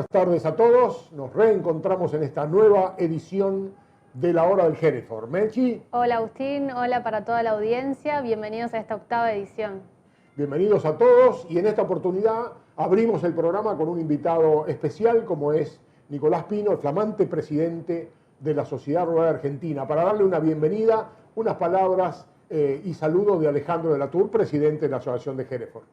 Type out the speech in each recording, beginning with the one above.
buenas tardes a todos. Nos reencontramos en esta nueva edición de La Hora del Hereford. Mechi. Hola Agustín, hola para toda la audiencia, bienvenidos a esta octava edición. Bienvenidos a todos y en esta oportunidad abrimos el programa con un invitado especial como es Nicolás Pino, el flamante presidente de la Sociedad Rural Argentina, para darle una bienvenida, unas palabras y saludos de Alejandro de la Tour, presidente de la Asociación de Hereford.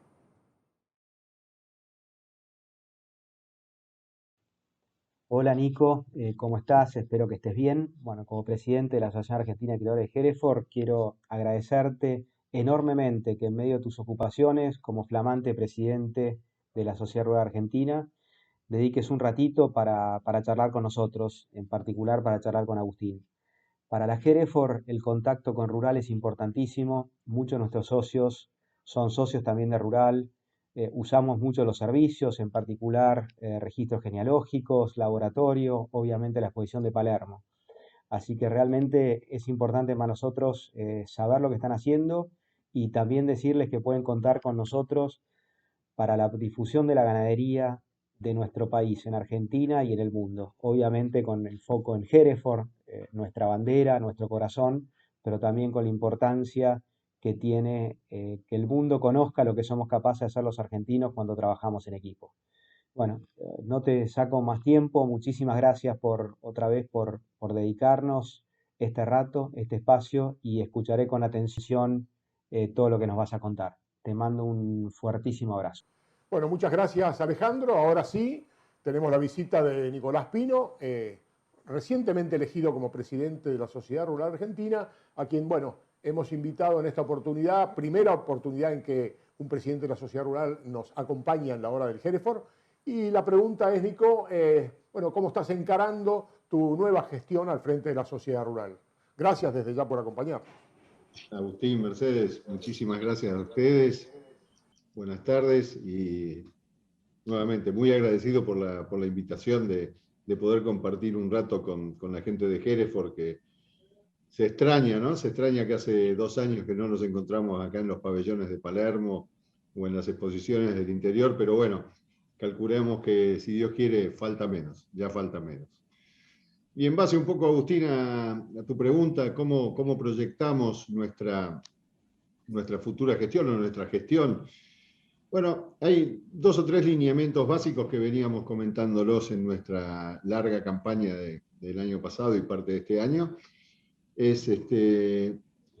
Hola Nico, ¿cómo estás? Espero que estés bien. Bueno, como presidente de la Asociación Argentina de Criadores de Hereford, quiero agradecerte enormemente que en medio de tus ocupaciones como flamante presidente de la Sociedad Rural Argentina, dediques un ratito para charlar con nosotros, en particular para charlar con Agustín. Para la Hereford el contacto con Rural es importantísimo. Muchos de nuestros socios son socios también de Rural. Usamos mucho los servicios, en particular registros genealógicos, laboratorio, obviamente la exposición de Palermo. Así que realmente es importante para nosotros saber lo que están haciendo y también decirles que pueden contar con nosotros para la difusión de la ganadería de nuestro país, en Argentina y en el mundo. Obviamente con el foco en Hereford, nuestra bandera, nuestro corazón, pero también con la importancia que tiene que el mundo conozca lo que somos capaces de hacer los argentinos cuando trabajamos en equipo. Bueno, no te saco más tiempo, muchísimas gracias otra vez por dedicarnos este rato, este espacio, y escucharé con atención todo lo que nos vas a contar. Te mando un fuertísimo abrazo. Bueno, muchas gracias Alejandro. Ahora sí, tenemos la visita de Nicolás Pino, recientemente elegido como presidente de la Sociedad Rural Argentina, a quien, bueno, hemos invitado en esta oportunidad, primera oportunidad en que un presidente de la Sociedad Rural nos acompaña en la Hora del Hereford. Y la pregunta es, Nico, bueno, ¿cómo estás encarando tu nueva gestión al frente de la Sociedad Rural? Gracias desde ya por acompañarnos. Agustín, Mercedes, muchísimas gracias a ustedes. Buenas tardes y nuevamente muy agradecido por la invitación de poder compartir un rato con la gente de Hereford, que se extraña, ¿no? Se extraña que hace 2 años que no nos encontramos acá en los pabellones de Palermo o en las exposiciones del interior, pero bueno, calculemos que si Dios quiere falta menos, ya falta menos. Y en base un poco, Agustín, a tu pregunta, ¿cómo proyectamos nuestra futura gestión o nuestra gestión? Bueno, hay 2 o 3 lineamientos básicos que veníamos comentándolos en nuestra larga campaña del año pasado y parte de este año. Es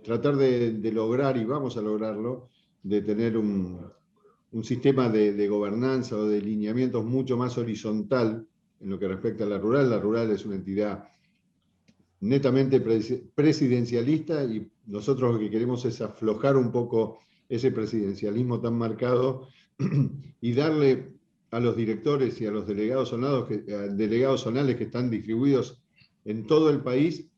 tratar de lograr, y vamos a lograrlo, de tener un sistema de gobernanza o de lineamientos mucho más horizontal en lo que respecta a la rural. La rural es una entidad netamente presidencialista y nosotros lo que queremos es aflojar un poco ese presidencialismo tan marcado y darle a los directores y a los delegados zonales que están distribuidos en todo el país,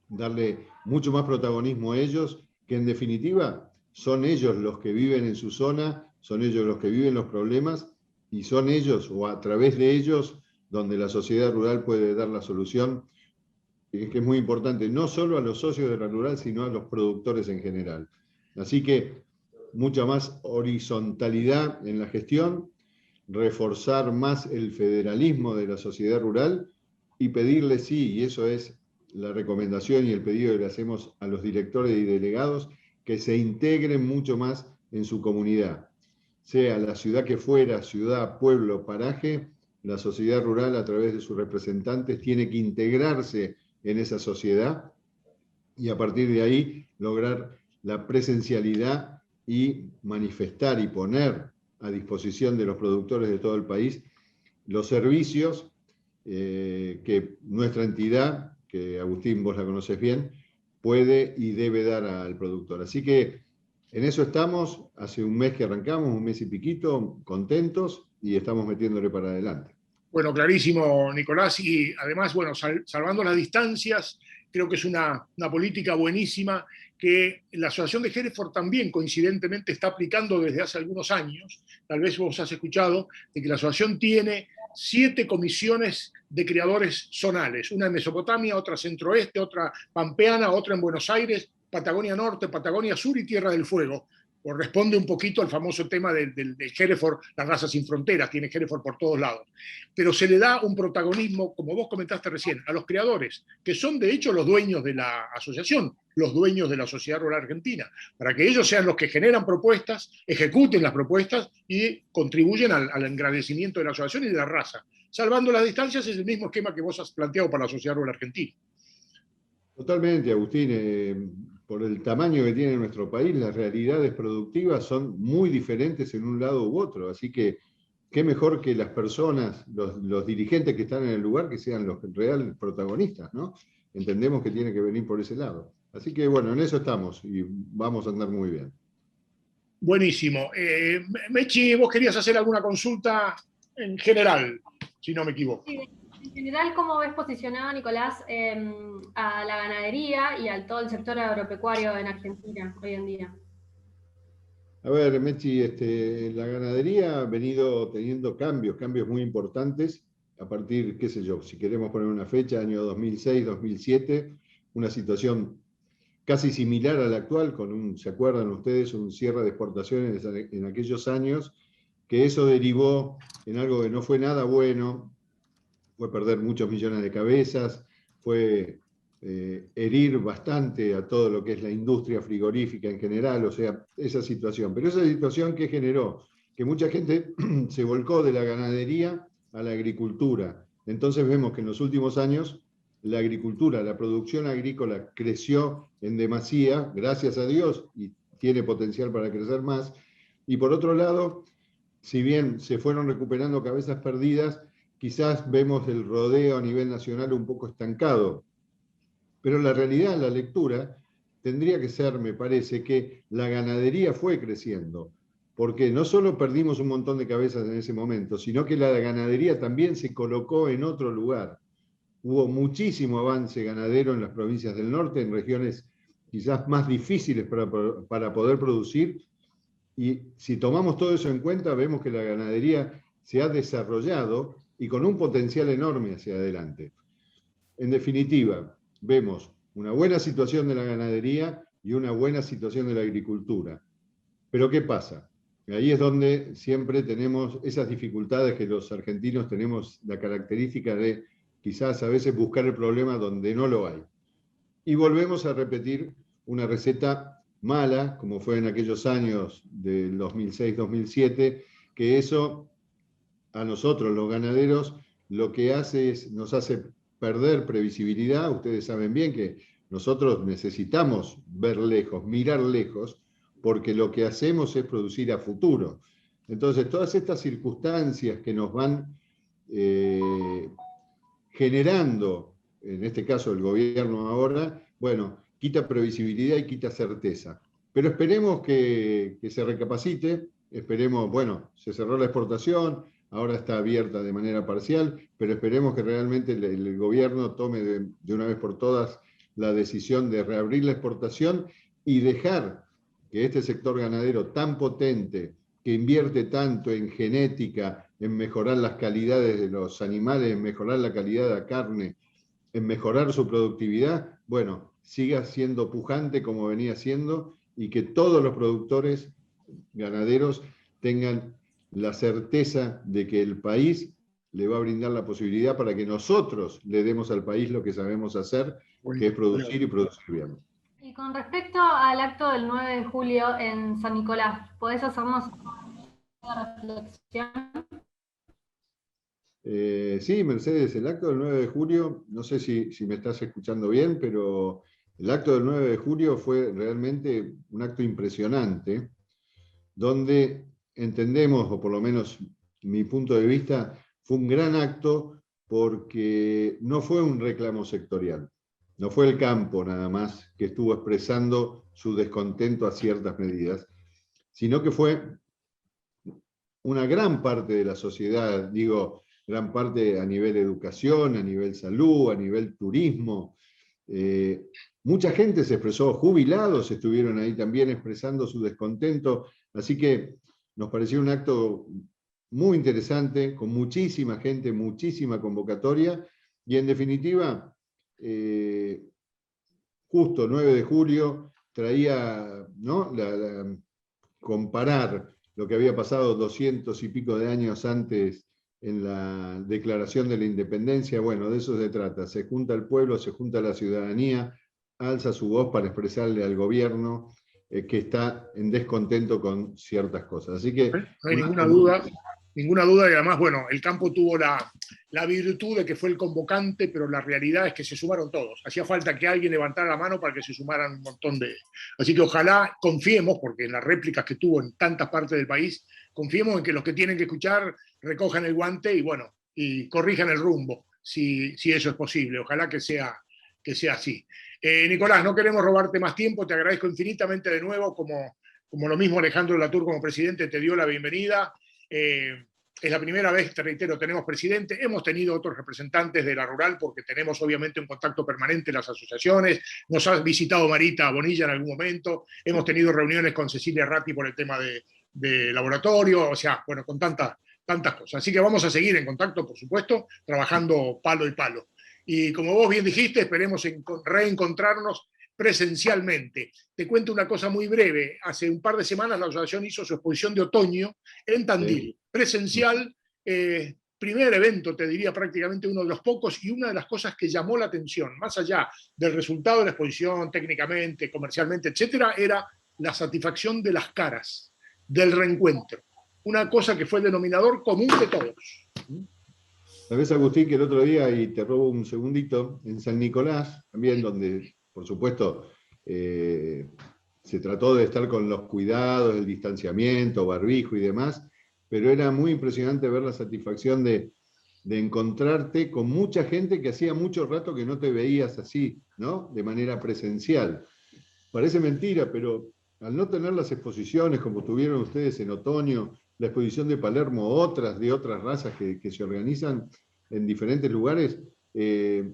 darle mucho más protagonismo a ellos, que en definitiva son ellos los que viven en su zona, son ellos los que viven los problemas y son ellos o a través de ellos donde la sociedad rural puede dar la solución, que es muy importante, no solo a los socios de la rural, sino a los productores en general. Así que mucha más horizontalidad en la gestión, reforzar más el federalismo de la sociedad rural y pedirle, sí, y eso es la recomendación y el pedido que le hacemos a los directores y delegados, que se integren mucho más en su comunidad. Sea la ciudad que fuera, ciudad, pueblo, paraje, la sociedad rural a través de sus representantes tiene que integrarse en esa sociedad y a partir de ahí lograr la presencialidad y manifestar y poner a disposición de los productores de todo el país los servicios que nuestra entidad, que Agustín vos la conocés bien, puede y debe dar al productor. Así que en eso estamos, hace un mes que arrancamos, un mes y piquito, contentos y estamos metiéndole para adelante. Bueno, clarísimo, Nicolás, y además, bueno, salvando las distancias, creo que es una política buenísima que la Asociación de Hereford también coincidentemente está aplicando desde hace algunos años. Tal vez vos has escuchado de que la asociación tiene 7 comisiones de criadores zonales, una en Mesopotamia, otra centro-oeste, otra pampeana, otra en Buenos Aires, Patagonia Norte, Patagonia Sur y Tierra del Fuego. corresponde un poquito al famoso tema del Hereford, la raza sin fronteras, tiene Hereford por todos lados. Pero se le da un protagonismo, como vos comentaste recién, a los creadores, que son de hecho los dueños de la asociación, los dueños de la Sociedad Rural Argentina, para que ellos sean los que generan propuestas, ejecuten las propuestas y contribuyen al engrandecimiento de la asociación y de la raza. Salvando las distancias es el mismo esquema que vos has planteado para la Sociedad Rural Argentina. Totalmente, Agustín. Por el tamaño que tiene nuestro país, las realidades productivas son muy diferentes en un lado u otro. Así que qué mejor que las personas, los dirigentes que están en el lugar, que sean los reales protagonistas, ¿no? Entendemos que tiene que venir por ese lado. Así que bueno, en eso estamos y vamos a andar muy bien. Buenísimo. Mechi, vos querías hacer alguna consulta en general, si no me equivoco. Sí, en general, ¿cómo ves posicionado, Nicolás, a la ganadería y a todo el sector agropecuario en Argentina hoy en día? A ver, Mechi, la ganadería ha venido teniendo cambios muy importantes a partir, qué sé yo, si queremos poner una fecha, año 2006, 2007, una situación casi similar a la actual, ¿se acuerdan ustedes? Un cierre de exportaciones en aquellos años, que eso derivó en algo que no fue nada bueno, fue perder muchos millones de cabezas, fue herir bastante a todo lo que es la industria frigorífica en general, o sea, esa situación. Pero esa situación que generó que mucha gente se volcó de la ganadería a la agricultura. Entonces vemos que en los últimos años la agricultura, la producción agrícola creció en demasía, gracias a Dios, y tiene potencial para crecer más. Y por otro lado, si bien se fueron recuperando cabezas perdidas, quizás vemos el rodeo a nivel nacional un poco estancado. Pero la realidad, la lectura, tendría que ser, me parece, que la ganadería fue creciendo, porque no solo perdimos un montón de cabezas en ese momento, sino que la ganadería también se colocó en otro lugar. Hubo muchísimo avance ganadero en las provincias del norte, en regiones quizás más difíciles para poder producir, y si tomamos todo eso en cuenta, vemos que la ganadería se ha desarrollado y con un potencial enorme hacia adelante. En definitiva, vemos una buena situación de la ganadería y una buena situación de la agricultura. Pero ¿qué pasa? Ahí es donde siempre tenemos esas dificultades que los argentinos tenemos la característica de quizás a veces buscar el problema donde no lo hay. Y volvemos a repetir una receta mala, como fue en aquellos años del 2006-2007, que eso a nosotros, los ganaderos, lo que hace es, nos hace perder previsibilidad. Ustedes saben bien que nosotros necesitamos ver lejos, mirar lejos, porque lo que hacemos es producir a futuro. Entonces, todas estas circunstancias que nos van generando, en este caso el gobierno ahora, bueno, quita previsibilidad y quita certeza. Pero esperemos que se recapacite, esperemos, bueno, se cerró la exportación, ahora está abierta de manera parcial, pero esperemos que realmente el gobierno tome de una vez por todas la decisión de reabrir la exportación y dejar que este sector ganadero tan potente, que invierte tanto en genética, en mejorar las calidades de los animales, en mejorar la calidad de la carne, en mejorar su productividad, bueno, siga siendo pujante como venía siendo y que todos los productores ganaderos tengan la certeza de que el país le va a brindar la posibilidad para que nosotros le demos al país lo que sabemos hacer, que es producir y producir bien. Y con respecto al acto del 9 de julio en San Nicolás, ¿podés hacernos una reflexión? Sí, Mercedes, el acto del 9 de julio, no sé si me estás escuchando bien, pero el acto del 9 de julio fue realmente un acto impresionante, donde entendemos, o por lo menos mi punto de vista, fue un gran acto porque no fue un reclamo sectorial, no fue el campo nada más que estuvo expresando su descontento a ciertas medidas, sino que fue una gran parte de la sociedad, digo, gran parte a nivel educación, a nivel salud, a nivel turismo. Mucha gente se expresó, jubilados estuvieron ahí también expresando su descontento, así que nos pareció un acto muy interesante, con muchísima gente, muchísima convocatoria, y en definitiva, justo 9 de julio traía, ¿no?, comparar lo que había pasado 200 y pico de años antes en la declaración de la independencia, bueno, de eso se trata. Se junta el pueblo, se junta la ciudadanía, alza su voz para expresarle al gobierno que está en descontento con ciertas cosas. Así que... No hay ninguna duda, y además, bueno, el campo tuvo la virtud de que fue el convocante, pero la realidad es que se sumaron todos. Hacía falta que alguien levantara la mano para que se sumaran un montón de... Así que ojalá confiemos, porque en las réplicas que tuvo en tantas partes del país, confiemos en que los que tienen que escuchar recojan el guante y, bueno, y corrijan el rumbo, si eso es posible. Ojalá que sea así. Nicolás, no queremos robarte más tiempo, te agradezco infinitamente de nuevo, como lo mismo Alejandro Latour como presidente te dio la bienvenida. Es la primera vez, te reitero, tenemos presidente. Hemos tenido otros representantes de la rural porque tenemos obviamente un contacto permanente en las asociaciones. Nos ha visitado Marita Bonilla en algún momento. Hemos tenido reuniones con Cecilia Ratti por el tema de laboratorio. O sea, bueno, con tantas cosas. Así que vamos a seguir en contacto, por supuesto, trabajando palo y palo. Y como vos bien dijiste, esperemos reencontrarnos presencialmente. Te cuento una cosa muy breve. Hace un par de semanas la asociación hizo su exposición de otoño en Tandil, sí. Presencial, primer evento, te diría prácticamente uno de los pocos, y una de las cosas que llamó la atención, más allá del resultado de la exposición, técnicamente, comercialmente, etcétera, era la satisfacción de las caras, del reencuentro. Una cosa que fue el denominador común de todos. Sabés, Agustín, que el otro día, y te robo un segundito, en San Nicolás, también donde... Por supuesto, se trató de estar con los cuidados, el distanciamiento, barbijo y demás, pero era muy impresionante ver la satisfacción de encontrarte con mucha gente que hacía mucho rato que no te veías así, ¿no? De manera presencial. Parece mentira, pero al no tener las exposiciones como tuvieron ustedes en otoño, la exposición de Palermo, de otras razas que se organizan en diferentes lugares, ¿qué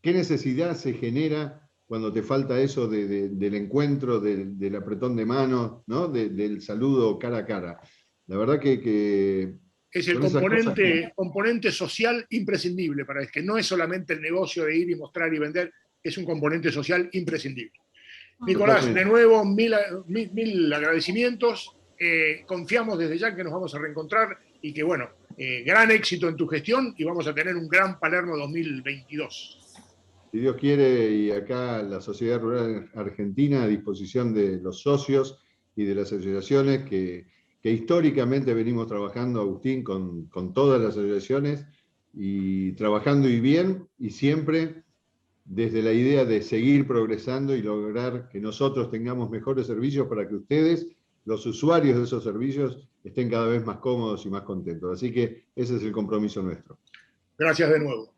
necesidad se genera cuando te falta eso del encuentro, del apretón de manos, ¿no? Del saludo cara a cara? La verdad que es el componente social imprescindible para el que no es solamente el negocio de ir y mostrar y vender, es un componente social imprescindible. Nicolás, de nuevo, mil agradecimientos. Confiamos desde ya que nos vamos a reencontrar y que, bueno, gran éxito en tu gestión y vamos a tener un gran Palermo 2022. Si Dios quiere, y acá la Sociedad Rural Argentina a disposición de los socios y de las asociaciones que históricamente venimos trabajando, Agustín, con todas las asociaciones, y trabajando y bien, y siempre desde la idea de seguir progresando y lograr que nosotros tengamos mejores servicios para que ustedes, los usuarios de esos servicios, estén cada vez más cómodos y más contentos. Así que ese es el compromiso nuestro. Gracias de nuevo.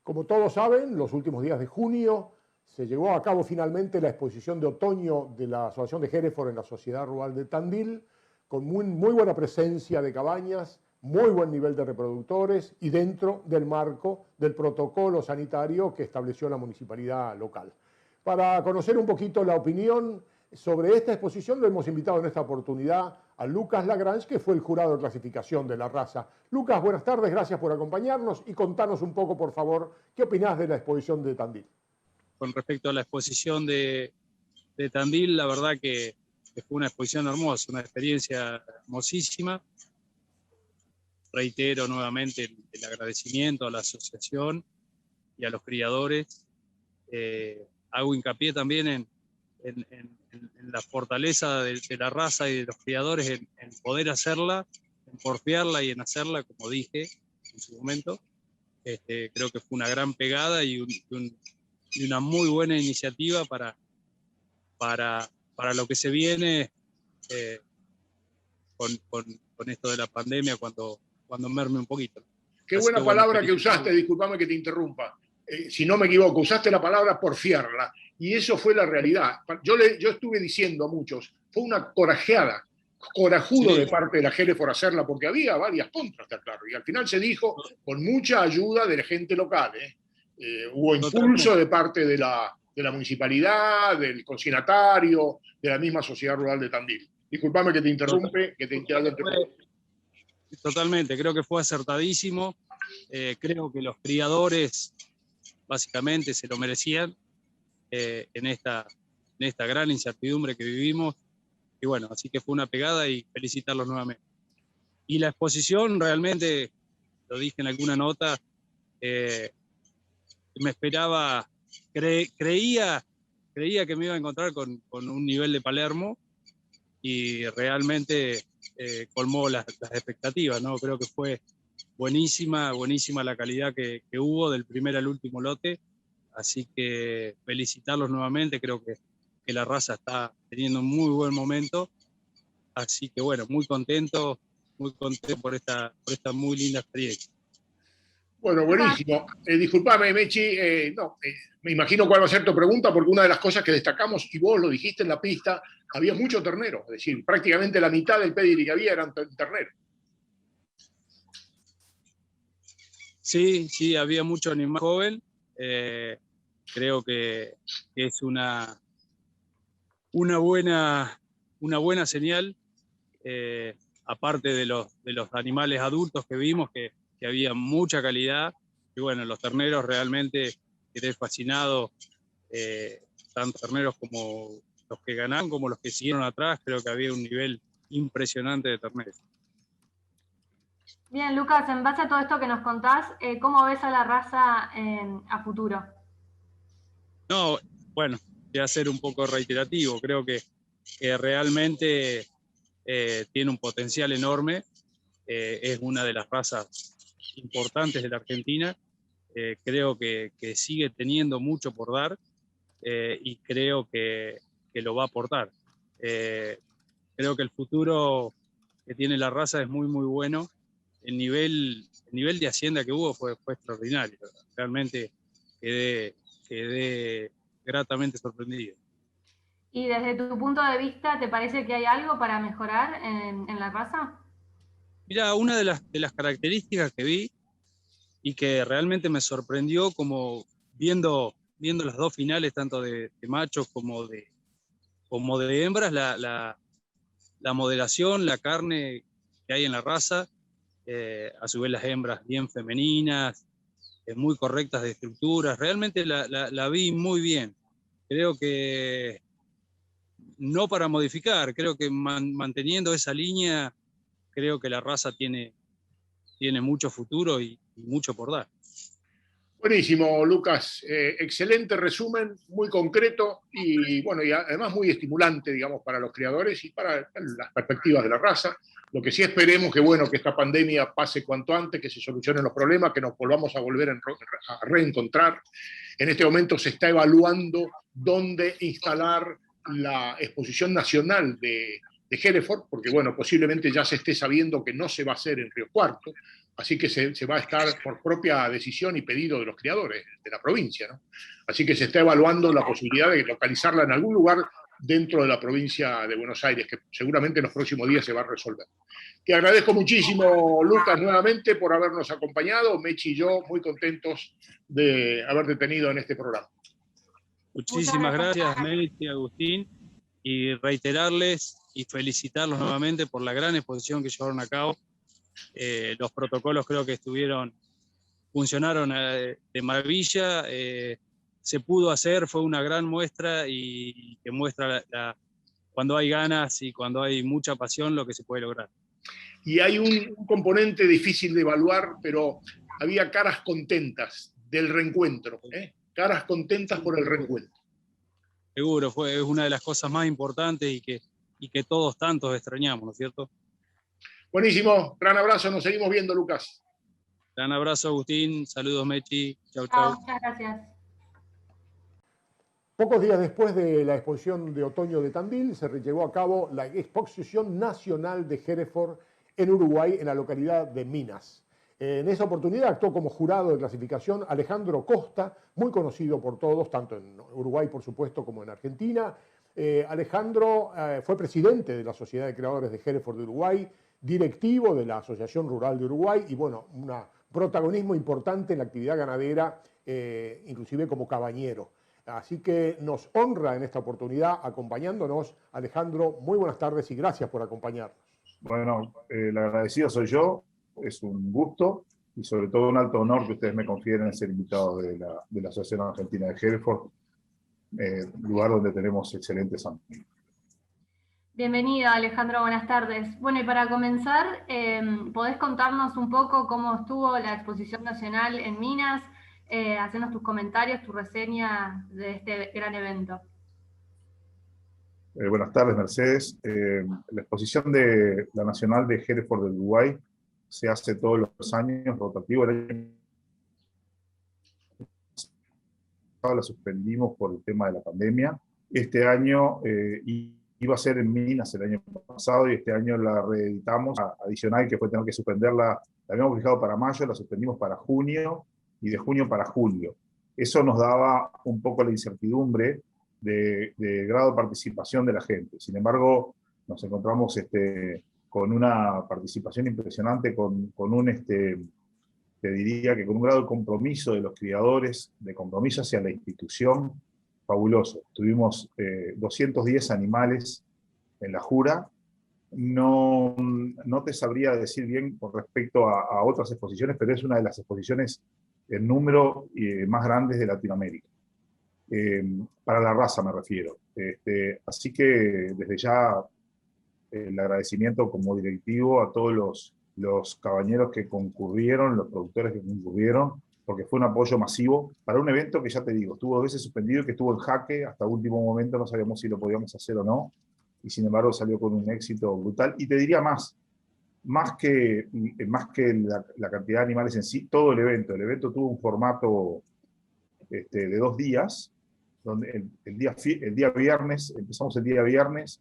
Como todos saben, los últimos días de junio se llevó a cabo finalmente la exposición de otoño de la Asociación de Hereford en la Sociedad Rural de Tandil, con muy buena presencia de cabañas, muy buen nivel de reproductores y dentro del marco del protocolo sanitario que estableció la municipalidad local. Para conocer un poquito la opinión sobre esta exposición, lo hemos invitado en esta oportunidad a Lucas Lagrange, que fue el jurado de clasificación de la raza. Lucas, buenas tardes, gracias por acompañarnos y contanos un poco, por favor, ¿qué opinás de la exposición de Tandil? Con respecto a la exposición de Tandil, la verdad que fue una exposición hermosa, una experiencia hermosísima. Reitero nuevamente el agradecimiento a la asociación y a los criadores. Hago hincapié también en la fortaleza de la raza y de los criadores en poder hacerla, en porfiarla y en hacerla, como dije en su momento. Creo que fue una gran pegada y una muy buena iniciativa para lo que se viene con esto de la pandemia cuando merme un poquito. Qué buena palabra que usaste, discúlpame que te interrumpa. Si no me equivoco, usaste la palabra porfiarla, y eso fue la realidad. Yo estuve diciendo a muchos, fue una corajudo sí, de parte de la Hereford hacerla, porque había varias contras, está claro, y al final se dijo con mucha ayuda de la gente local. Hubo impulso de parte de la municipalidad, del consignatario, de la misma Sociedad Rural de Tandil. Disculpame que te interrumpe, que te interrumpe. Totalmente, creo que fue acertadísimo. Creo que los criadores básicamente se lo merecían en esta esta gran incertidumbre que vivimos. Y bueno, así que fue una pegada y felicitarlos nuevamente. Y la exposición realmente, lo dije en alguna nota, me esperaba, creía que me iba a encontrar con un nivel de Palermo y realmente colmó las expectativas, ¿no? Creo que fue buenísima la calidad que hubo del primer al último lote, así que felicitarlos nuevamente, creo que la raza está teniendo un muy buen momento, así que bueno, muy contento por esta muy linda experiencia. Bueno, buenísimo. Disculpame, Mechi, me imagino cuál va a ser tu pregunta, porque una de las cosas que destacamos, y vos lo dijiste en la pista, había mucho ternero, es decir, prácticamente la mitad del pedigree que había eran terneros. Sí, había mucho animal joven. Creo que es una buena señal, aparte de los animales adultos que vimos, que había mucha calidad. Y bueno, los terneros realmente quedé fascinado, tanto terneros como los que ganaron como los que siguieron atrás. Creo que había un nivel impresionante de terneros. Bien, Lucas, en base a todo esto que nos contás, ¿cómo ves a la raza a futuro? No, bueno, voy a ser un poco reiterativo. Creo que realmente tiene un potencial enorme. Es una de las razas importantes de la Argentina. Creo que sigue teniendo mucho por dar y creo que lo va a aportar. Creo que el futuro que tiene la raza es muy, muy bueno. El nivel de hacienda que hubo fue extraordinario. Realmente quedé gratamente sorprendido. Y desde tu punto de vista, ¿te parece que hay algo para mejorar en la raza? Mira, una de las características que vi y que realmente me sorprendió, como viendo las dos finales, tanto de machos como de hembras, la moderación, la carne que hay en la raza, a su vez las hembras bien femeninas, muy correctas de estructuras, realmente la vi muy bien. Creo que no para modificar, creo que manteniendo esa línea, creo que la raza tiene mucho futuro y mucho por dar. Buenísimo, Lucas. Excelente resumen, muy concreto y bueno, y además muy estimulante, digamos, para los criadores y para las perspectivas de la raza. Lo que sí esperemos que, bueno, que esta pandemia pase cuanto antes, que se solucionen los problemas, que nos volvamos a volver a reencontrar. En este momento se está evaluando dónde instalar la exposición nacional de Hereford, porque, bueno, posiblemente ya se esté sabiendo que no se va a hacer en Río Cuarto, así que se va a estar por propia decisión y pedido de los criadores de la provincia, ¿no? Así que se está evaluando la posibilidad de localizarla en algún lugar dentro de la provincia de Buenos Aires, que seguramente en los próximos días se va a resolver. Te agradezco muchísimo, Lucas, nuevamente por habernos acompañado. Mechi y yo muy contentos de haberte tenido en este programa. Muchísimas gracias, Mechi, Agustín, y reiterarles y felicitarlos nuevamente por la gran exposición que llevaron a cabo. Los protocolos creo que funcionaron de maravilla, se pudo hacer, fue una gran muestra y que muestra cuando hay ganas y cuando hay mucha pasión lo que se puede lograr. Y hay un componente difícil de evaluar, pero había caras contentas del reencuentro, caras contentas por el reencuentro. Seguro, es una de las cosas más importantes y que todos tantos extrañamos, ¿no es cierto? Buenísimo, gran abrazo, nos seguimos viendo, Lucas. Gran abrazo, Agustín, saludos, Mechi, chau. Muchas gracias. Pocos días después de la exposición de otoño de Tandil, se llevó a cabo la Exposición Nacional de Hereford en Uruguay, en la localidad de Minas. En esa oportunidad actuó como jurado de clasificación Alejandro Costa, muy conocido por todos, tanto en Uruguay, por supuesto, como en Argentina. Alejandro fue presidente de la Sociedad de Creadores de Hereford de Uruguay, directivo de la Asociación Rural de Uruguay y, bueno, un protagonismo importante en la actividad ganadera, inclusive como cabañero. Así que nos honra en esta oportunidad acompañándonos. Alejandro, muy buenas tardes y gracias por acompañarnos. Bueno, el agradecido soy yo, es un gusto y sobre todo un alto honor que ustedes me confieren ser invitado de la Asociación Argentina de Hereford. lugar donde tenemos excelentes amigos. Bienvenido, Alejandro, buenas tardes. Bueno, y para comenzar, ¿podés contarnos un poco cómo estuvo la exposición nacional en Minas? Hacernos tus comentarios, tu reseña de este gran evento. Buenas tardes, Mercedes. La exposición de la Nacional de Hereford del Uruguay se hace todos los años, rotativo. El año pasado la suspendimos por el tema de la pandemia. Este año iba a ser en Minas el año pasado y este año la reeditamos adicional, que fue tener que suspenderla. La habíamos fijado para mayo, la suspendimos para junio y de junio para julio. Eso nos daba un poco la incertidumbre de grado de participación de la gente. Sin embargo, nos encontramos con una participación impresionante, con un, te diría que con un grado de compromiso de los criadores, de compromiso hacia la institución, fabuloso. Tuvimos 210 animales en la jura. No te sabría decir bien con respecto a otras exposiciones, pero es una de las exposiciones en número más grandes de Latinoamérica. Para la raza me refiero. Así que desde ya el agradecimiento como directivo a todos los cabañeros que concurrieron, los productores que concurrieron, porque fue un apoyo masivo para un evento que, ya te digo, estuvo 2 veces suspendido, que estuvo en jaque, hasta último momento no sabíamos si lo podíamos hacer o no, y sin embargo salió con un éxito brutal. Y te diría más que la cantidad de animales en sí, todo el evento tuvo un formato de 2 días, donde el día viernes, empezamos el día viernes,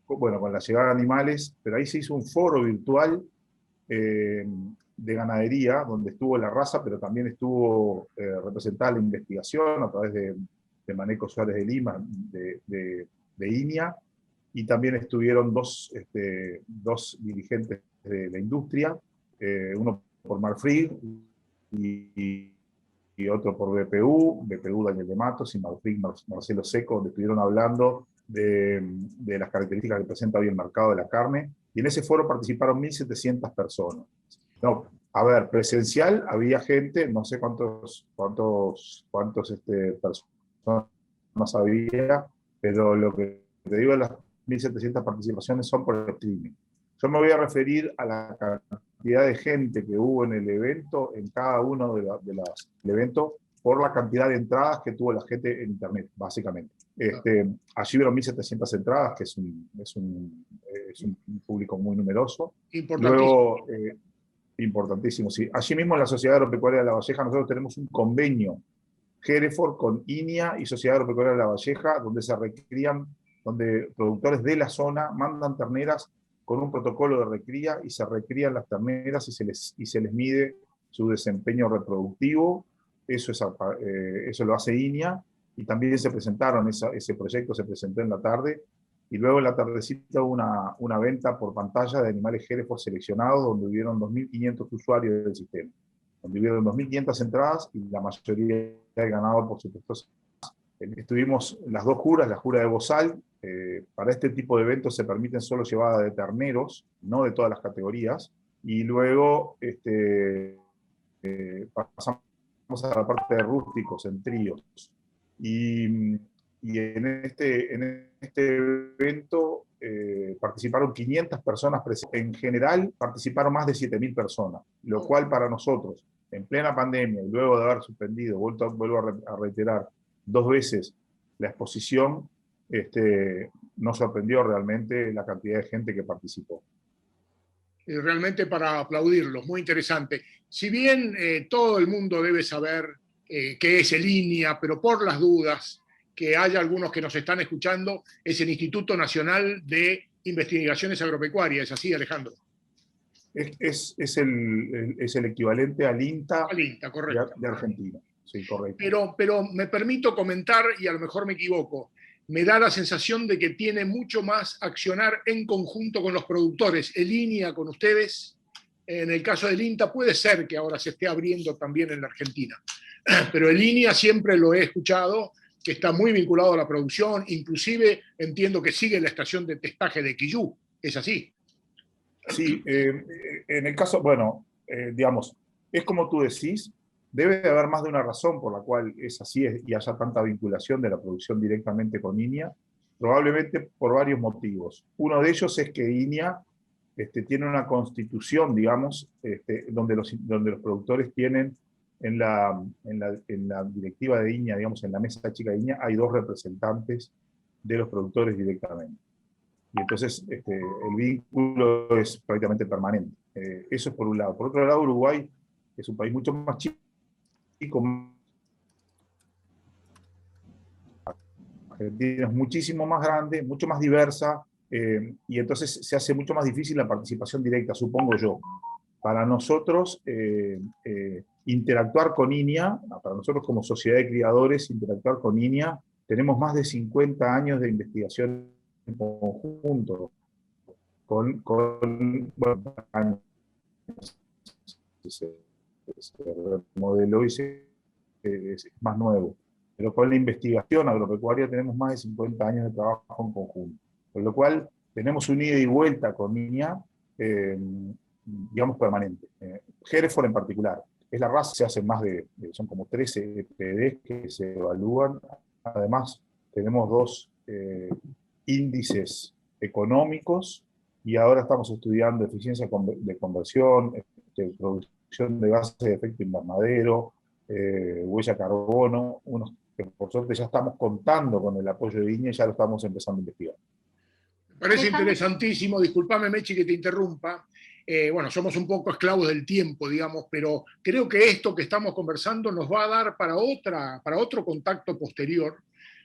bueno, con la llegada de animales, pero ahí se hizo un foro virtual de ganadería, donde estuvo la raza, pero también estuvo representada la investigación a través de Maneco Suárez de Lima, de INIA, y también estuvieron dos dirigentes de la industria, uno por Marfrig y otro por BPU Daniel de Matos, y Marfrig Marcelo Seco, donde estuvieron hablando de las características que presenta hoy el mercado de la carne, y en ese foro participaron 1.700 personas. No, a ver, presencial había gente, no sé cuántas personas había, pero lo que te digo, las 1.700 participaciones son por el streaming. Yo me voy a referir a la cantidad de gente que hubo en el evento, en cada uno del evento, por la cantidad de entradas que tuvo la gente en internet, básicamente. Allí vieron 1.700 entradas, que es un público muy numeroso. Importantísimo. Luego, importantísimo, sí. Allí mismo en la Sociedad Agropecuaria de La Valleja nosotros tenemos un convenio Hereford con INIA y Sociedad Agropecuaria de La Valleja, donde se recrían, donde productores de la zona mandan terneras con un protocolo de recría y se recrían las terneras y se les mide su desempeño reproductivo. Eso lo hace INIA, y también se presentaron, ese proyecto se presentó en la tarde, y luego en la tardecita hubo una venta por pantalla de animales Hereford seleccionados, donde hubieron 2.500 usuarios del sistema, donde hubieron 2.500 entradas, y la mayoría del ganado, por supuesto. Estuvimos las 2 juras, la jura de Bozal. Para este tipo de eventos se permiten solo llevadas de terneros, no de todas las categorías, y luego pasamos a la parte de rústicos, en tríos. Y en este evento participaron 500 personas presentes. En general participaron más de 7.000 personas, lo cual para nosotros, en plena pandemia, y luego de haber suspendido, vuelvo a reiterar, 2 veces la exposición, nos sorprendió realmente la cantidad de gente que participó. Realmente para aplaudirlos, muy interesante. Si bien todo el mundo debe saber qué es el INIA, pero por las dudas, que haya algunos que nos están escuchando, es el Instituto Nacional de Investigaciones Agropecuarias. ¿Es así, Alejandro? Es el equivalente al INTA, correcto, de Argentina. Sí, correcto. Pero me permito comentar, y a lo mejor me equivoco, me da la sensación de que tiene mucho más accionar en conjunto con los productores. El INIA con ustedes, en el caso del INTA, puede ser que ahora se esté abriendo también en la Argentina. Pero el INIA siempre lo he escuchado, que está muy vinculado a la producción, inclusive entiendo que sigue la estación de testaje de Quillú. ¿Es así? Sí, en el caso, bueno, digamos, es como tú decís, Debe de haber más de una razón por la cual es así y haya tanta vinculación de la producción directamente con INEA, probablemente por varios motivos. Uno de ellos es que INEA tiene una constitución, digamos, donde los productores tienen en la directiva de INEA, digamos, en la mesa chica de INEA, hay 2 representantes de los productores directamente. Y entonces el vínculo es prácticamente permanente. Eso es por un lado. Por otro lado, Uruguay es un país mucho más chico. Argentina es muchísimo más grande, mucho más diversa, y entonces se hace mucho más difícil la participación directa, supongo yo. Para nosotros, interactuar con INEA, para nosotros como sociedad de criadores, interactuar con INEA, tenemos más de 50 años de investigación en conjunto, bueno, se remodeló y es más nuevo. Pero con la investigación agropecuaria tenemos más de 50 años de trabajo en conjunto. Por lo cual tenemos un ida y vuelta con INEA, digamos, permanente. Hereford en particular. Es la raza, se hacen son como 13 PDs que se evalúan. Además, tenemos 2 índices económicos y ahora estamos estudiando eficiencia de conversión, producción de gases de efecto invernadero, huella de carbono, unos que por suerte ya estamos contando con el apoyo de INEA y ya lo estamos empezando a investigar. Me parece interesantísimo, discúlpame Mechi que te interrumpa. Bueno, somos un poco esclavos del tiempo, digamos, pero creo que esto que estamos conversando nos va a dar para otro contacto posterior,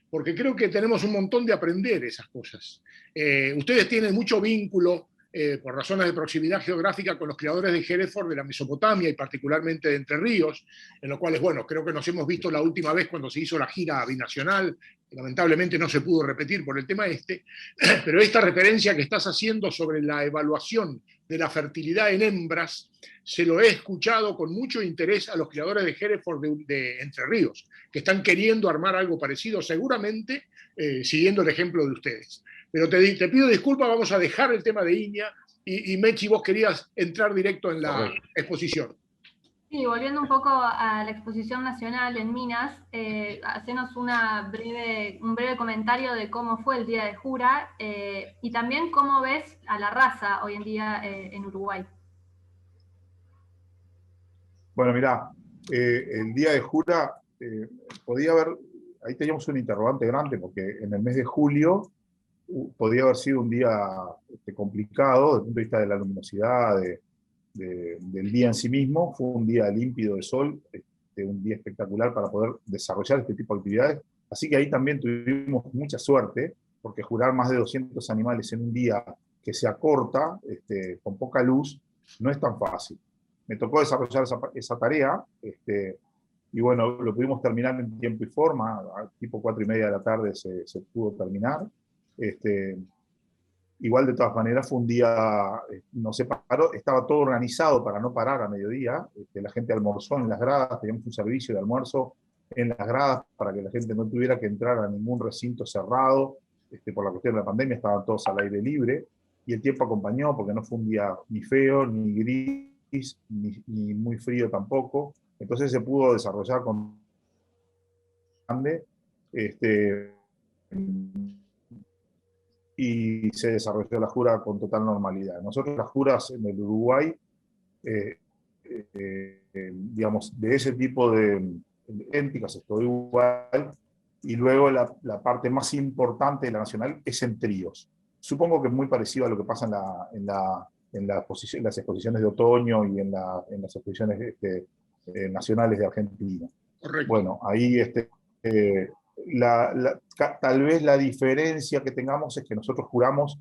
porque creo que tenemos un montón de aprender esas cosas. Ustedes tienen mucho vínculo, por razones de proximidad geográfica, con los criadores de Hereford de la Mesopotamia y particularmente de Entre Ríos, en los cuales, bueno, creo que nos hemos visto la última vez cuando se hizo la gira binacional. Lamentablemente no se pudo repetir por el tema pero esta referencia que estás haciendo sobre la evaluación de la fertilidad en hembras, se lo he escuchado con mucho interés a los criadores de Hereford de Entre Ríos, que están queriendo armar algo parecido, seguramente siguiendo el ejemplo de ustedes. Pero te pido disculpas, vamos a dejar el tema de INEA y Mechi, vos querías entrar directo en la exposición. Sí, volviendo un poco a la exposición nacional en Minas, hacenos un breve comentario de cómo fue el día de Jura y también cómo ves a la raza hoy en día en Uruguay. Bueno, mirá, el día de Jura podía haber, ahí teníamos un interrogante grande porque en el mes de julio podía haber sido un día complicado desde el punto de vista de la luminosidad, del día en sí mismo. Fue un día límpido de sol, un día espectacular para poder desarrollar este tipo de actividades. Así que ahí también tuvimos mucha suerte, porque jurar más de 200 animales en un día que se acorta, con poca luz, no es tan fácil. Me tocó desarrollar esa tarea, y bueno, lo pudimos terminar en tiempo y forma, tipo 4:30 de la tarde se pudo terminar. Igual de todas maneras fue un día, no se paró, estaba todo organizado para no parar a mediodía, la gente almorzó en las gradas, teníamos un servicio de almuerzo en las gradas para que la gente no tuviera que entrar a ningún recinto cerrado, por la cuestión de la pandemia estaban todos al aire libre, y el tiempo acompañó porque no fue un día ni feo, ni gris, ni muy frío tampoco, entonces se pudo desarrollar con y se desarrolló la jura con total normalidad. Nosotros las juras en el Uruguay, digamos, de ese tipo de énticas es todo igual, y luego la parte más importante de la nacional es en tríos. Supongo que es muy parecido a lo que pasa en las exposiciones de otoño y en las exposiciones nacionales de Argentina. Correcto. Bueno, ahí tal vez la diferencia que tengamos es que nosotros juramos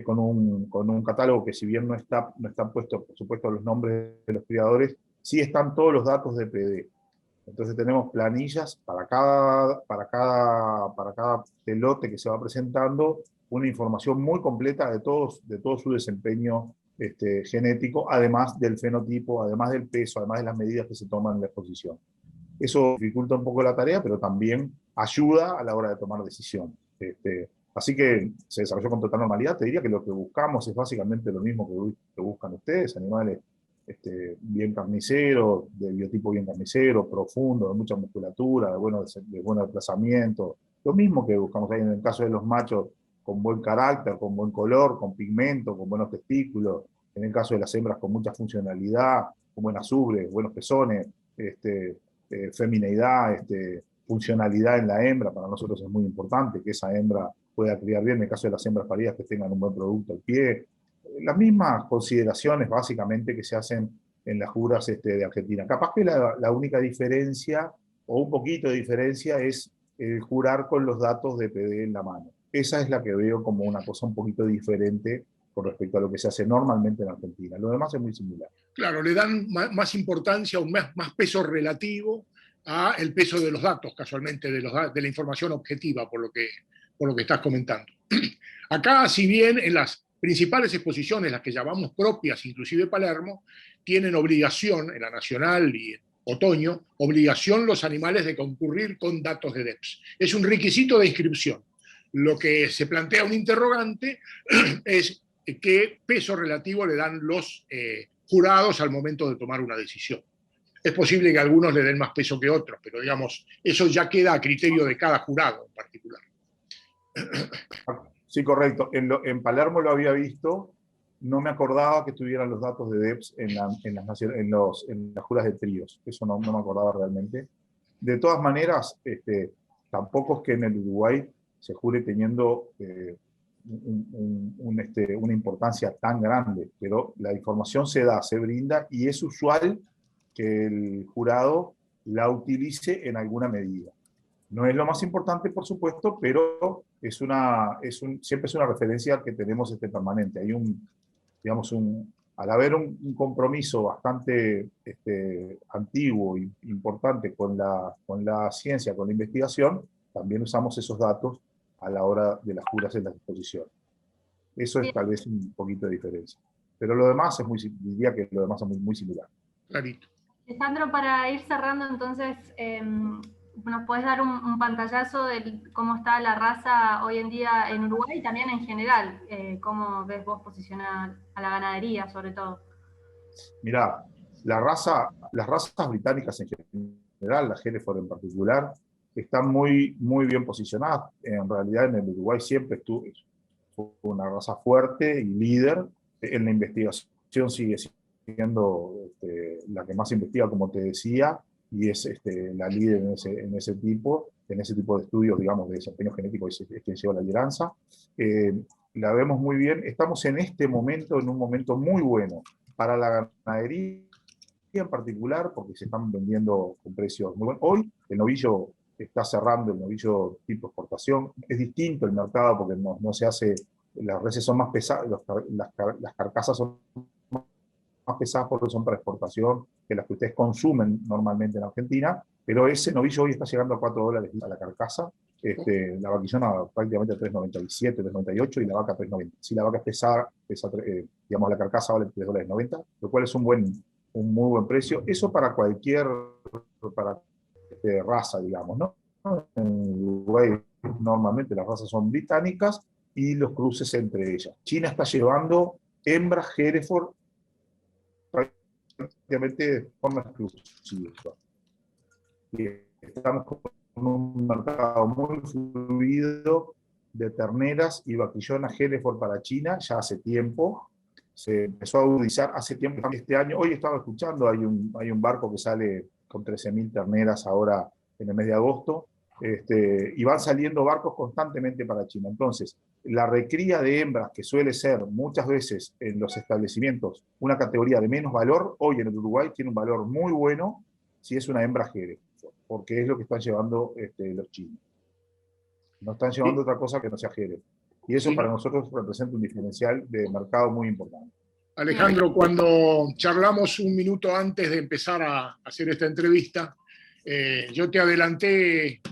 con un catálogo que, si bien no están puestos, por supuesto, los nombres de los criadores, sí están todos los datos de PD. Entonces tenemos planillas para cada lote que se va presentando, una información muy completa de todo su desempeño genético, además del fenotipo, además del peso, además de las medidas que se toman en la exposición. Eso dificulta un poco la tarea, pero también ayuda a la hora de tomar decisiones. Así que se desarrolló con total normalidad. Te diría que lo que buscamos es básicamente lo mismo que buscan ustedes, animales bien carnicero, de biotipo bien carnicero, profundo, de mucha musculatura, de buen desplazamiento. Lo mismo que buscamos ahí en el caso de los machos, con buen carácter, con buen color, con pigmento, con buenos testículos. En el caso de las hembras, con mucha funcionalidad, con buenas ubres, buenos pezones, femineidad, funcionalidad en la hembra. Para nosotros es muy importante que esa hembra pueda criar bien. En el caso de las hembras paridas, que tengan un buen producto al pie. Las mismas consideraciones básicamente que se hacen en las juras de Argentina. Capaz que la única diferencia, o un poquito de diferencia, es el jurar con los datos de PD en la mano. Esa es la que veo como una cosa un poquito diferente con respecto a lo que se hace normalmente en Argentina. Lo demás es muy similar. Claro, le dan más importancia, más peso relativo al peso de los datos, casualmente, de la información objetiva, por lo que estás comentando. Acá, si bien en las principales exposiciones, las que llamamos propias, inclusive Palermo, tienen obligación, en la Nacional y en otoño, obligación los animales de concurrir con datos de DEPS. Es un requisito de inscripción. Lo que se plantea un interrogante es qué peso relativo le dan los jurados al momento de tomar una decisión. Es posible que algunos le den más peso que otros, pero digamos, eso ya queda a criterio de cada jurado en particular. Sí, correcto. En Palermo lo había visto, no me acordaba que tuvieran los datos de DEPS en las juras de tríos. Eso no me acordaba realmente. De todas maneras, tampoco es que en el Uruguay se jure teniendo una importancia tan grande, pero la información se brinda, y es usual que el jurado la utilice en alguna medida. No es lo más importante, por supuesto, pero siempre es una referencia que tenemos permanente. Hay al haber un compromiso bastante antiguo e importante con la ciencia, con la investigación, también usamos esos datos a la hora de las juras en las exposiciones. Eso es tal vez un poquito de diferencia. Pero lo demás diría que lo demás es muy similar. Clarito. Alejandro, para ir cerrando, entonces, ¿nos podés dar un pantallazo de cómo está la raza hoy en día en Uruguay y también en general? ¿Cómo ves vos posicionar a la ganadería, sobre todo? Mirá, las razas británicas en general, la Hereford en particular, están muy bien posicionadas. En realidad, en el Uruguay siempre fue una raza fuerte y líder. En la investigación sigue siendo la que más investiga, como te decía, y es la líder en ese tipo de estudios, digamos, de desempeño genético, es quien lleva la lideranza. La vemos muy bien. Estamos en este momento, en un momento muy bueno para la ganadería en particular, porque se están vendiendo con precios muy buenos. Hoy el novillo está cerrando, el novillo tipo exportación. Es distinto el mercado porque no se hace, las reses son más pesadas, las carcasas son más pesadas porque son para exportación que las que ustedes consumen normalmente en Argentina, pero ese novillo hoy está llegando a $4 a la carcasa, la vaquillona prácticamente a $3.97, $3.98 y la vaca a $3.90. Si la vaca es pesada, digamos, la carcasa vale $3.90, lo cual es un muy buen precio. Eso para cualquier raza, digamos, ¿no? En Uruguay normalmente las razas son británicas y los cruces entre ellas. China está llevando hembras Hereford prácticamente de forma exclusiva. Estamos con un mercado muy fluido de terneras y vaquillonas Hereford para China ya hace tiempo. Se empezó a agudizar hace tiempo. Este año, hoy estaba escuchando, hay un barco que sale con 13.000 terneras ahora en el mes de agosto, y van saliendo barcos constantemente para China. Entonces, la recría de hembras, que suele ser muchas veces en los establecimientos una categoría de menos valor, hoy en el Uruguay tiene un valor muy bueno si es una hembra Hereford, porque es lo que están llevando los chinos. No están llevando otra cosa que no sea Hereford. Y eso para nosotros representa un diferencial de mercado muy importante. Alejandro, cuando charlamos un minuto antes de empezar a hacer esta entrevista, yo te adelanté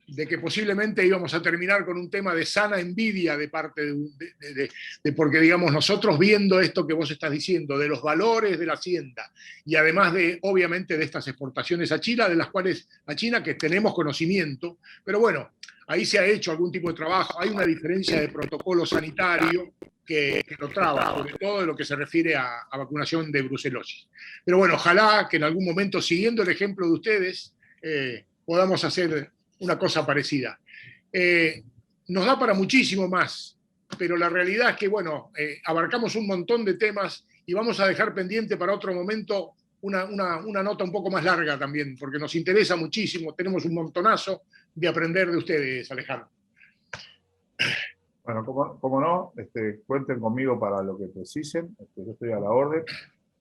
de que posiblemente íbamos a terminar con un tema de sana envidia de parte porque, digamos, nosotros viendo esto que vos estás diciendo, de los valores de la hacienda, y además obviamente, de estas exportaciones a China, de las cuales a China que tenemos conocimiento, pero bueno, ahí se ha hecho algún tipo de trabajo, hay una diferencia de protocolo sanitario, que lo traba, sobre todo en lo que se refiere a vacunación de brucelosis. Pero bueno, ojalá que en algún momento, siguiendo el ejemplo de ustedes, podamos hacer una cosa parecida. Nos da para muchísimo más, pero la realidad es que, bueno, abarcamos un montón de temas y vamos a dejar pendiente para otro momento una nota un poco más larga también, porque nos interesa muchísimo, tenemos un montonazo de aprender de ustedes, Alejandro. Bueno, como no, cuenten conmigo para lo que precisen, yo estoy a la orden.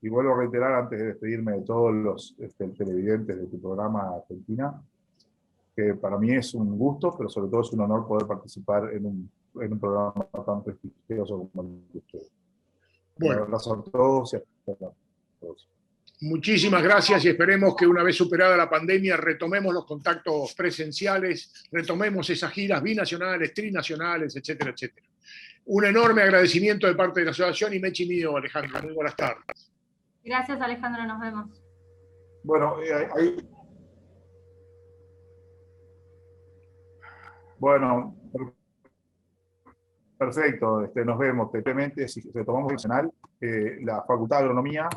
Y vuelvo a reiterar, antes de despedirme de todos los televidentes de tu programa Argentina, que para mí es un gusto, pero sobre todo es un honor poder participar en un programa tan prestigioso como el de ustedes. Bueno, un abrazo a todos y a todos. Muchísimas gracias y esperemos que una vez superada la pandemia retomemos los contactos presenciales, retomemos esas giras binacionales, trinacionales, etcétera, etcétera. Un enorme agradecimiento de parte de la asociación y Mechi mío, Alejandro. Muy buenas tardes. Gracias, Alejandro, nos vemos. Bueno, bueno, perfecto, nos vemos. Si retomamos nacional, la Facultad de Agronomía,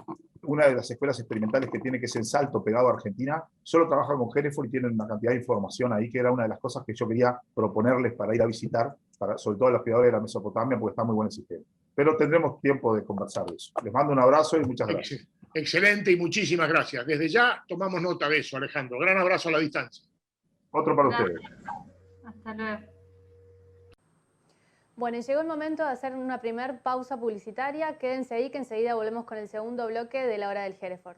una de las escuelas experimentales que tiene, que es en Salto, pegado a Argentina, solo trabaja con Hereford y tienen una cantidad de información ahí, que era una de las cosas que yo quería proponerles para ir a visitar, sobre todo a los criadores de la Mesopotamia, porque está muy buen el sistema. Pero tendremos tiempo de conversar de eso. Les mando un abrazo y muchas gracias. Excelente y muchísimas gracias. Desde ya tomamos nota de eso, Alejandro. Gran abrazo a la distancia. Otro para ustedes. Hasta luego. Bueno, y llegó el momento de hacer una primer pausa publicitaria. Quédense ahí que enseguida volvemos con el segundo bloque de la hora del Hereford.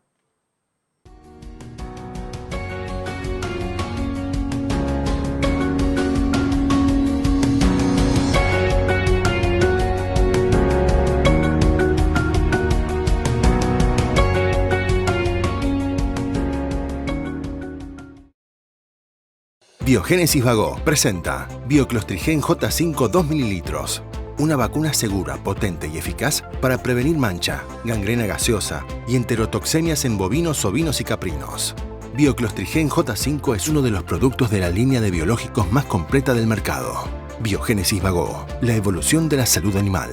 Biogénesis Vagó presenta Bioclostrigen J5 2 ml. Una vacuna segura, potente y eficaz para prevenir mancha, gangrena gaseosa y enterotoxemias en bovinos, ovinos y caprinos. Bioclostrigen J5 es uno de los productos de la línea de biológicos más completa del mercado. Biogénesis Vagó, la evolución de la salud animal.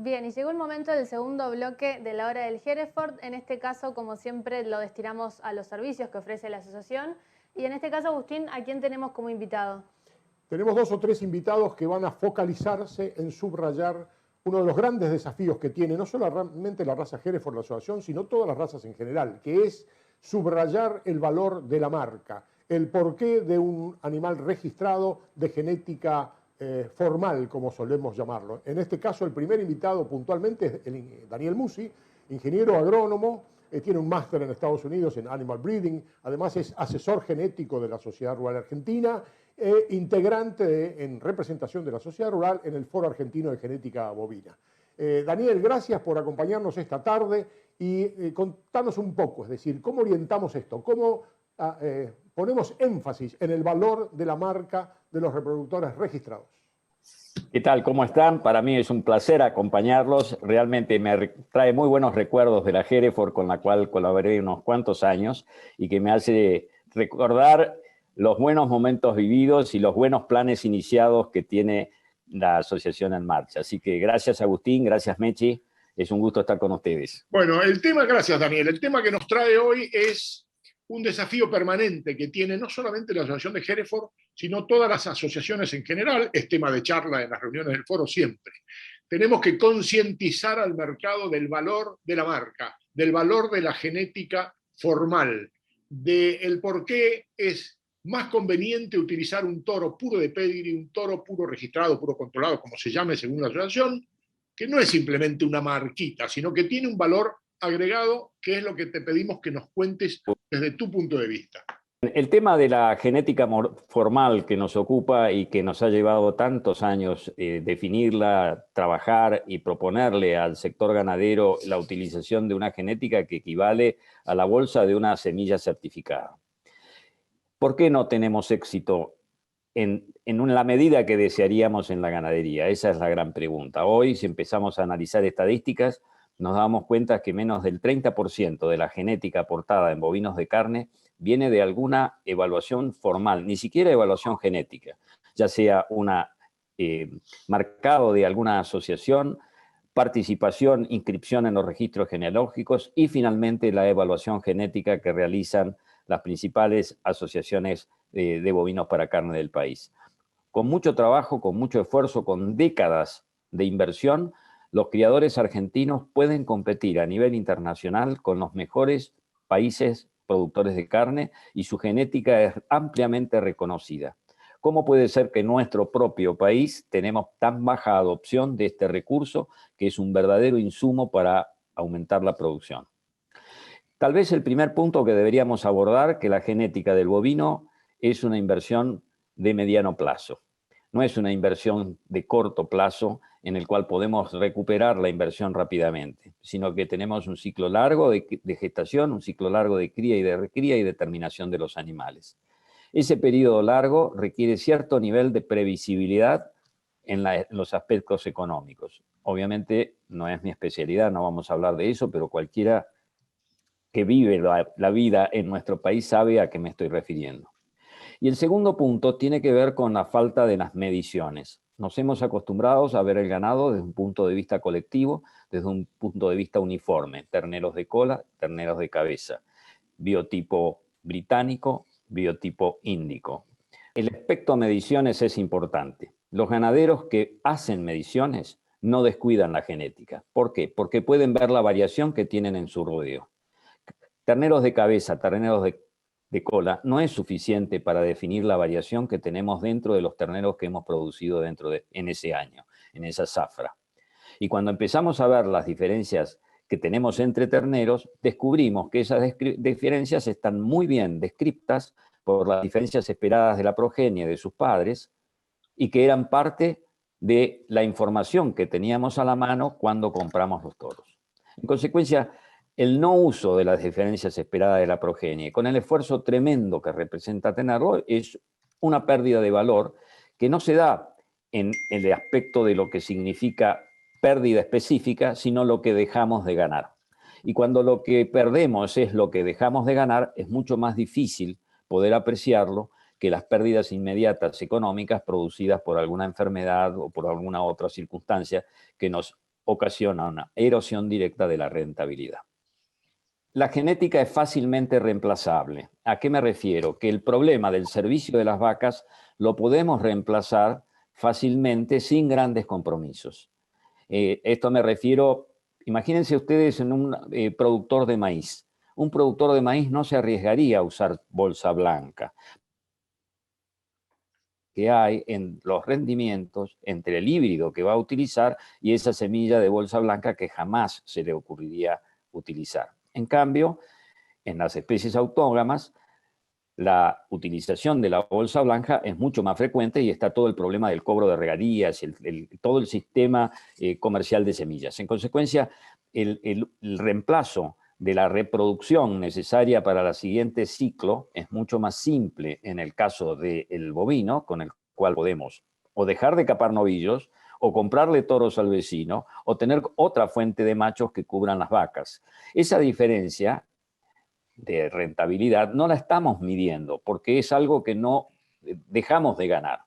Bien, y llegó el momento del segundo bloque de la hora del Hereford. En este caso, como siempre, lo destinamos a los servicios que ofrece la asociación. Y en este caso, Agustín, ¿a quién tenemos como invitado? Tenemos 2 o 3 invitados que van a focalizarse en subrayar uno de los grandes desafíos que tiene no solamente la raza Hereford, la asociación, sino todas las razas en general, que es subrayar el valor de la marca, el porqué de un animal registrado de genética formal, como solemos llamarlo. En este caso, el primer invitado puntualmente es Daniel Musi, ingeniero agrónomo, tiene un máster en Estados Unidos en Animal Breeding, además es asesor genético de la Sociedad Rural Argentina e integrante en representación de la Sociedad Rural en el Foro Argentino de Genética Bovina. Daniel, gracias por acompañarnos esta tarde y contanos un poco, es decir, ¿cómo orientamos esto? ¿Cómo ponemos énfasis en el valor de la marca de los reproductores registrados? ¿Qué tal? ¿Cómo están? Para mí es un placer acompañarlos. Realmente me trae muy buenos recuerdos de la Hereford, con la cual colaboré unos cuantos años y que me hace recordar los buenos momentos vividos y los buenos planes iniciados que tiene la asociación en marcha. Así que gracias, Agustín, gracias, Mechi. Es un gusto estar con ustedes. Bueno, gracias, Daniel. El tema que nos trae hoy es un desafío permanente que tiene no solamente la Asociación de Hereford, sino todas las asociaciones en general, es tema de charla en las reuniones del foro siempre. Tenemos que concientizar al mercado del valor de la marca, del valor de la genética formal, del por qué es más conveniente utilizar un toro puro de pedigree, un toro puro registrado, puro controlado, como se llame según la asociación, que no es simplemente una marquita, sino que tiene un valor agregado, que es lo que te pedimos que nos cuentes desde tu punto de vista. El tema de la genética formal que nos ocupa y que nos ha llevado tantos años definirla, trabajar y proponerle al sector ganadero la utilización de una genética que equivale a la bolsa de una semilla certificada. ¿Por qué no tenemos éxito en la medida que desearíamos en la ganadería? Esa es la gran pregunta. Hoy, si empezamos a analizar estadísticas, nos damos cuenta que menos del 30% de la genética aportada en bovinos de carne viene de alguna evaluación formal, ni siquiera evaluación genética, ya sea una marcado de alguna asociación, participación, inscripción en los registros genealógicos y finalmente la evaluación genética que realizan las principales asociaciones de bovinos para carne del país. Con mucho trabajo, con mucho esfuerzo, con décadas de inversión, los criadores argentinos pueden competir a nivel internacional con los mejores países productores de carne y su genética es ampliamente reconocida. ¿Cómo puede ser que en nuestro propio país tenemos tan baja adopción de este recurso que es un verdadero insumo para aumentar la producción? Tal vez el primer punto que deberíamos abordar, que la genética del bovino es una inversión de mediano plazo. No es una inversión de corto plazo en el cual podemos recuperar la inversión rápidamente, sino que tenemos un ciclo largo de gestación, un ciclo largo de cría y de recría y de terminación de los animales. Ese periodo largo requiere cierto nivel de previsibilidad en los aspectos económicos. Obviamente no es mi especialidad, no vamos a hablar de eso, pero cualquiera que vive la vida en nuestro país sabe a qué me estoy refiriendo. Y el segundo punto tiene que ver con la falta de las mediciones. Nos hemos acostumbrado a ver el ganado desde un punto de vista colectivo, desde un punto de vista uniforme. Terneros de cola, terneros de cabeza. Biotipo británico, biotipo índico. El aspecto mediciones es importante. Los ganaderos que hacen mediciones no descuidan la genética. ¿Por qué? Porque pueden ver la variación que tienen en su rodeo. Terneros de cabeza, terneros de cola, no es suficiente para definir la variación que tenemos dentro de los terneros que hemos producido en ese año, en esa zafra. Y cuando empezamos a ver las diferencias que tenemos entre terneros, descubrimos que esas diferencias están muy bien descritas por las diferencias esperadas de la progenie de sus padres y que eran parte de la información que teníamos a la mano cuando compramos los toros. En consecuencia, el no uso de las diferencias esperadas de la progenie, con el esfuerzo tremendo que representa tenerlo, es una pérdida de valor que no se da en el aspecto de lo que significa pérdida específica, sino lo que dejamos de ganar. Y cuando lo que perdemos es lo que dejamos de ganar, es mucho más difícil poder apreciarlo que las pérdidas inmediatas económicas producidas por alguna enfermedad o por alguna otra circunstancia que nos ocasiona una erosión directa de la rentabilidad. La genética es fácilmente reemplazable. ¿A qué me refiero? Que el problema del servicio de las vacas lo podemos reemplazar fácilmente sin grandes compromisos. Esto me refiero, imagínense ustedes en un productor de maíz. Un productor de maíz no se arriesgaría a usar bolsa blanca que hay en los rendimientos entre el híbrido que va a utilizar y esa semilla de bolsa blanca que jamás se le ocurriría utilizar. En cambio, en las especies autógamas, la utilización de la bolsa blanca es mucho más frecuente y está todo el problema del cobro de regalías, todo el sistema comercial de semillas. En consecuencia, el reemplazo de la reproducción necesaria para el siguiente ciclo es mucho más simple en el caso del bovino, con el cual podemos o dejar de capar novillos, o comprarle toros al vecino, o tener otra fuente de machos que cubran las vacas. Esa diferencia de rentabilidad no la estamos midiendo porque es algo que no dejamos de ganar.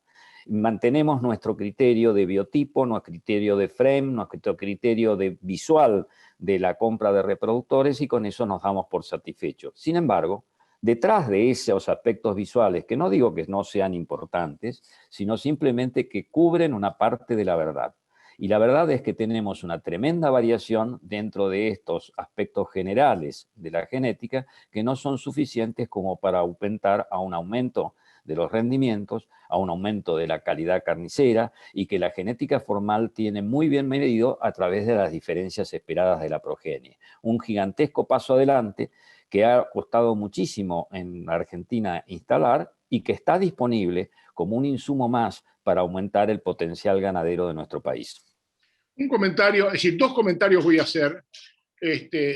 Mantenemos nuestro criterio de biotipo, nuestro criterio de frame, nuestro criterio de visual de la compra de reproductores y con eso nos damos por satisfechos. Sin embargo, detrás de esos aspectos visuales, que no digo que no sean importantes, sino simplemente que cubren una parte de la verdad. Y la verdad es que tenemos una tremenda variación dentro de estos aspectos generales de la genética que no son suficientes como para apuntar a un aumento de los rendimientos, a un aumento de la calidad carnicera, y que la genética formal tiene muy bien medido a través de las diferencias esperadas de la progenie. Un gigantesco paso adelante que ha costado muchísimo en Argentina instalar y que está disponible como un insumo más para aumentar el potencial ganadero de nuestro país. Un comentario, es decir, dos comentarios voy a hacer.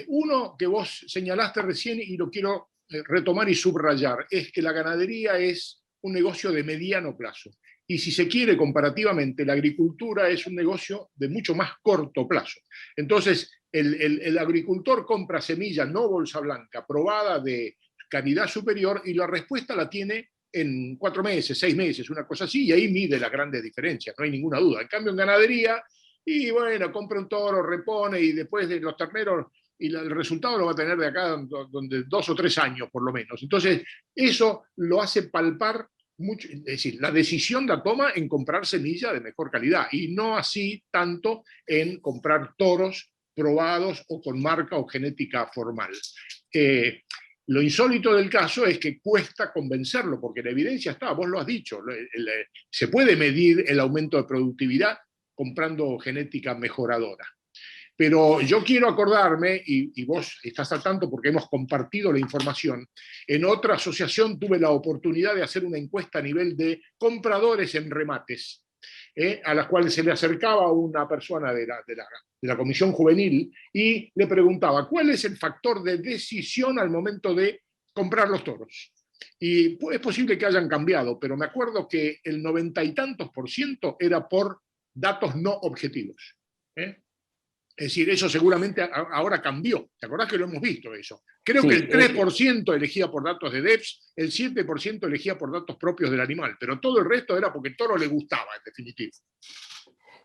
Uno que vos señalaste recién y lo quiero retomar y subrayar, es que la ganadería es un negocio de mediano plazo. Y si se quiere, comparativamente, la agricultura es un negocio de mucho más corto plazo. Entonces, el agricultor compra semilla no bolsa blanca, probada de calidad superior, y la respuesta la tiene en 4 meses, 6 meses, una cosa así, y ahí mide las grandes diferencias, no hay ninguna duda. En cambio, en ganadería, y bueno, compra un toro, repone, y después de los terneros, y el resultado lo va a tener de acá donde 2 o 3 años, por lo menos. Entonces, eso lo hace palpar mucho, es decir, la decisión la toma en comprar semilla de mejor calidad, y no así tanto en comprar toros probados o con marca o genética formal. Lo insólito del caso es que cuesta convencerlo, porque la evidencia está, vos lo has dicho, se puede medir el aumento de productividad comprando genética mejoradora. Pero yo quiero acordarme, y vos estás al tanto porque hemos compartido la información, en otra asociación tuve la oportunidad de hacer una encuesta a nivel de compradores en remates, a las cuales se le acercaba una persona de la Comisión Juvenil y le preguntaba, ¿cuál es el factor de decisión al momento de comprar los toros? Y es posible que hayan cambiado, pero me acuerdo que el 90 y tantos % era por datos no objetivos. Es decir, eso seguramente ahora cambió. ¿Te acordás que lo hemos visto eso? Creo Sí, que el 3% elegía por datos de DEPS, el 7% elegía por datos propios del animal, pero todo el resto era porque el toro le gustaba, en definitiva.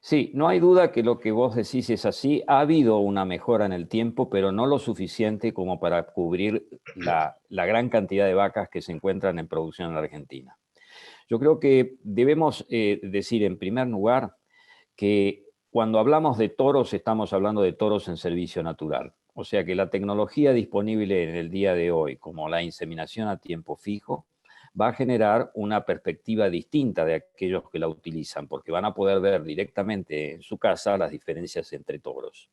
Sí, no hay duda que lo que vos decís es así. Ha habido una mejora en el tiempo, pero no lo suficiente como para cubrir la gran cantidad de vacas que se encuentran en producción en la Argentina. Yo creo que debemos decir en primer lugar que cuando hablamos de toros, estamos hablando de toros en servicio natural. O sea que la tecnología disponible en el día de hoy, como la inseminación a tiempo fijo, va a generar una perspectiva distinta de aquellos que la utilizan, porque van a poder ver directamente en su casa las diferencias entre toros.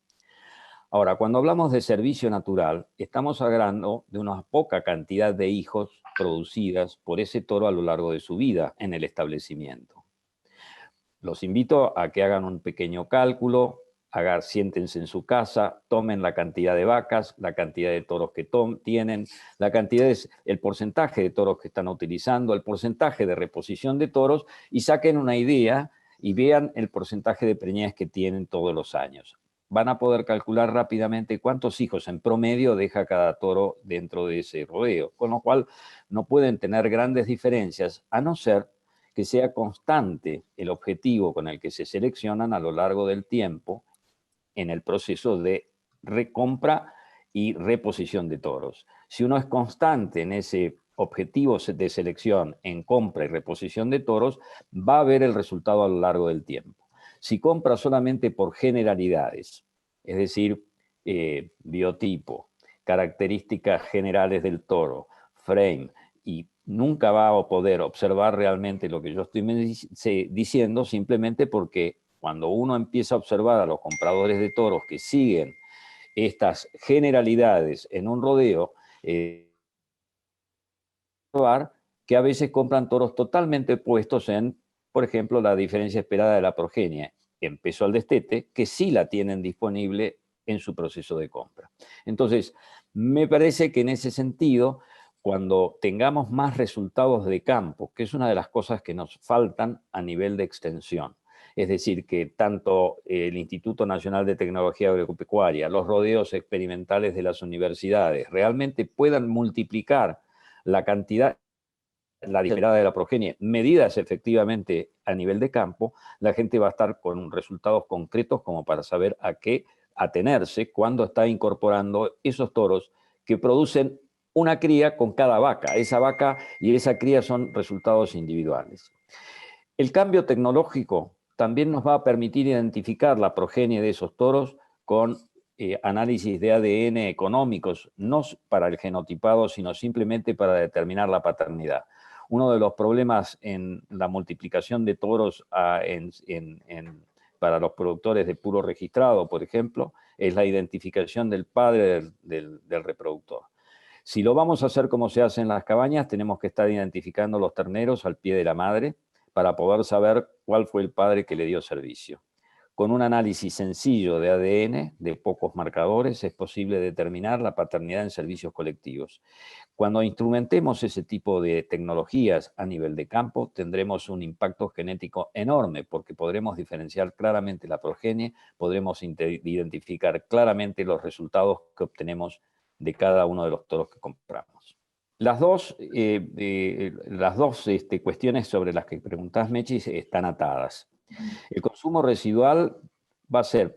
Ahora, cuando hablamos de servicio natural, estamos hablando de una poca cantidad de hijos producidas por ese toro a lo largo de su vida en el establecimiento. Los invito a que hagan un pequeño cálculo, siéntense en su casa, tomen la cantidad de vacas, la cantidad de toros que tienen, el porcentaje de toros que están utilizando, el porcentaje de reposición de toros, y saquen una idea y vean el porcentaje de preñez que tienen todos los años. Van a poder calcular rápidamente cuántos hijos en promedio deja cada toro dentro de ese rodeo, con lo cual no pueden tener grandes diferencias, a no ser que sea constante el objetivo con el que se seleccionan a lo largo del tiempo en el proceso de recompra y reposición de toros. Si uno es constante en ese objetivo de selección en compra y reposición de toros, va a ver el resultado a lo largo del tiempo. Si compra solamente por generalidades, es decir, biotipo, características generales del toro, frame, y nunca va a poder observar realmente lo que yo estoy diciendo, simplemente porque cuando uno empieza a observar a los compradores de toros que siguen estas generalidades en un rodeo, que a veces compran toros totalmente puestos en, por ejemplo, la diferencia esperada de la progenie en peso al destete, que sí la tienen disponible en su proceso de compra. Entonces, me parece que en ese sentido, cuando tengamos más resultados de campo, que es una de las cosas que nos faltan a nivel de extensión, es decir, que tanto el Instituto Nacional de Tecnología Agropecuaria, los rodeos experimentales de las universidades, realmente puedan multiplicar la cantidad, la diferencia de la progenie, medidas efectivamente a nivel de campo, la gente va a estar con resultados concretos como para saber a qué atenerse cuando está incorporando esos toros que producen una cría con cada vaca. Esa vaca y esa cría son resultados individuales. El cambio tecnológico también nos va a permitir identificar la progenie de esos toros con análisis de ADN económicos, no para el genotipado, sino simplemente para determinar la paternidad. Uno de los problemas en la multiplicación de toros para los productores de puro registrado, por ejemplo, es la identificación del padre del reproductor. Si lo vamos a hacer como se hace en las cabañas, tenemos que estar identificando los terneros al pie de la madre para poder saber cuál fue el padre que le dio servicio. Con un análisis sencillo de ADN, de pocos marcadores, es posible determinar la paternidad en servicios colectivos. Cuando instrumentemos ese tipo de tecnologías a nivel de campo, tendremos un impacto genético enorme, porque podremos diferenciar claramente la progenie, podremos identificar claramente los resultados que obtenemos de cada uno de los toros que compramos. Las dos cuestiones sobre las que preguntás, Mechi, están atadas. El consumo residual va a ser,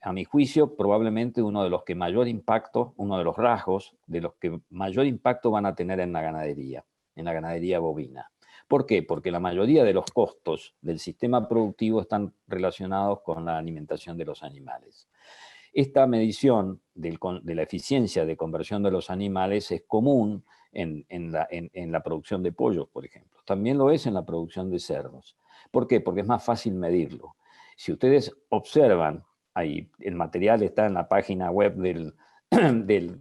a mi juicio, probablemente uno de los que mayor impacto, uno de los rasgos de los que mayor impacto van a tener en la ganadería bovina. ¿Por qué? Porque la mayoría de los costos del sistema productivo están relacionados con la alimentación de los animales. Esta medición de la eficiencia de conversión de los animales es común en la producción de pollos, por ejemplo. También lo es en la producción de cerdos. ¿Por qué? Porque es más fácil medirlo. Si ustedes observan, ahí el material está en la página web del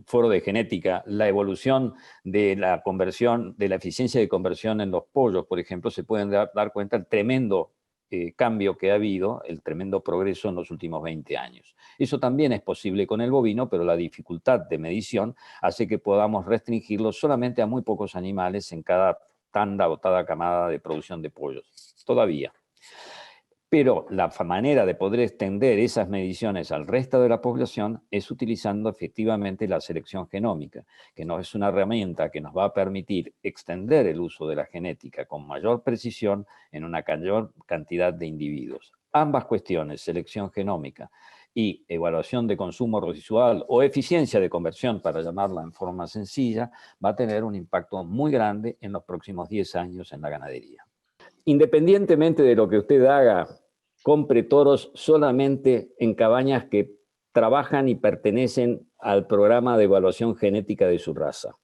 Foro de Genética, la evolución de la conversión, de la eficiencia de conversión en los pollos, por ejemplo, se pueden dar cuenta del tremendo cambio que ha habido, el tremendo progreso en los últimos 20 años. Eso también es posible con el bovino, pero la dificultad de medición hace que podamos restringirlo solamente a muy pocos animales en cada tanda o cada camada de producción de pollos, todavía. Pero la manera de poder extender esas mediciones al resto de la población es utilizando efectivamente la selección genómica, que no es una herramienta que nos va a permitir extender el uso de la genética con mayor precisión en una mayor cantidad de individuos. Ambas cuestiones, selección genómica y evaluación de consumo residual o eficiencia de conversión, para llamarla en forma sencilla, va a tener un impacto muy grande en los próximos 10 años en la ganadería. Independientemente de lo que usted haga, compre toros solamente en cabañas que trabajan y pertenecen al programa de evaluación genética de su raza.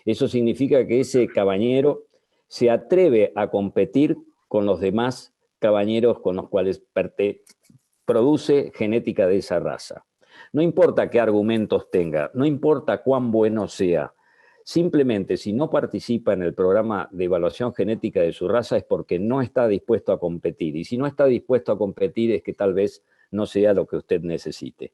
Eso significa que ese cabañero se atreve a competir con los demás cabañeros con los cuales produce genética de esa raza. No importa qué argumentos tenga, no importa cuán bueno sea, simplemente si no participa en el programa de evaluación genética de su raza es porque no está dispuesto a competir. Y si no está dispuesto a competir es que tal vez no sea lo que usted necesite.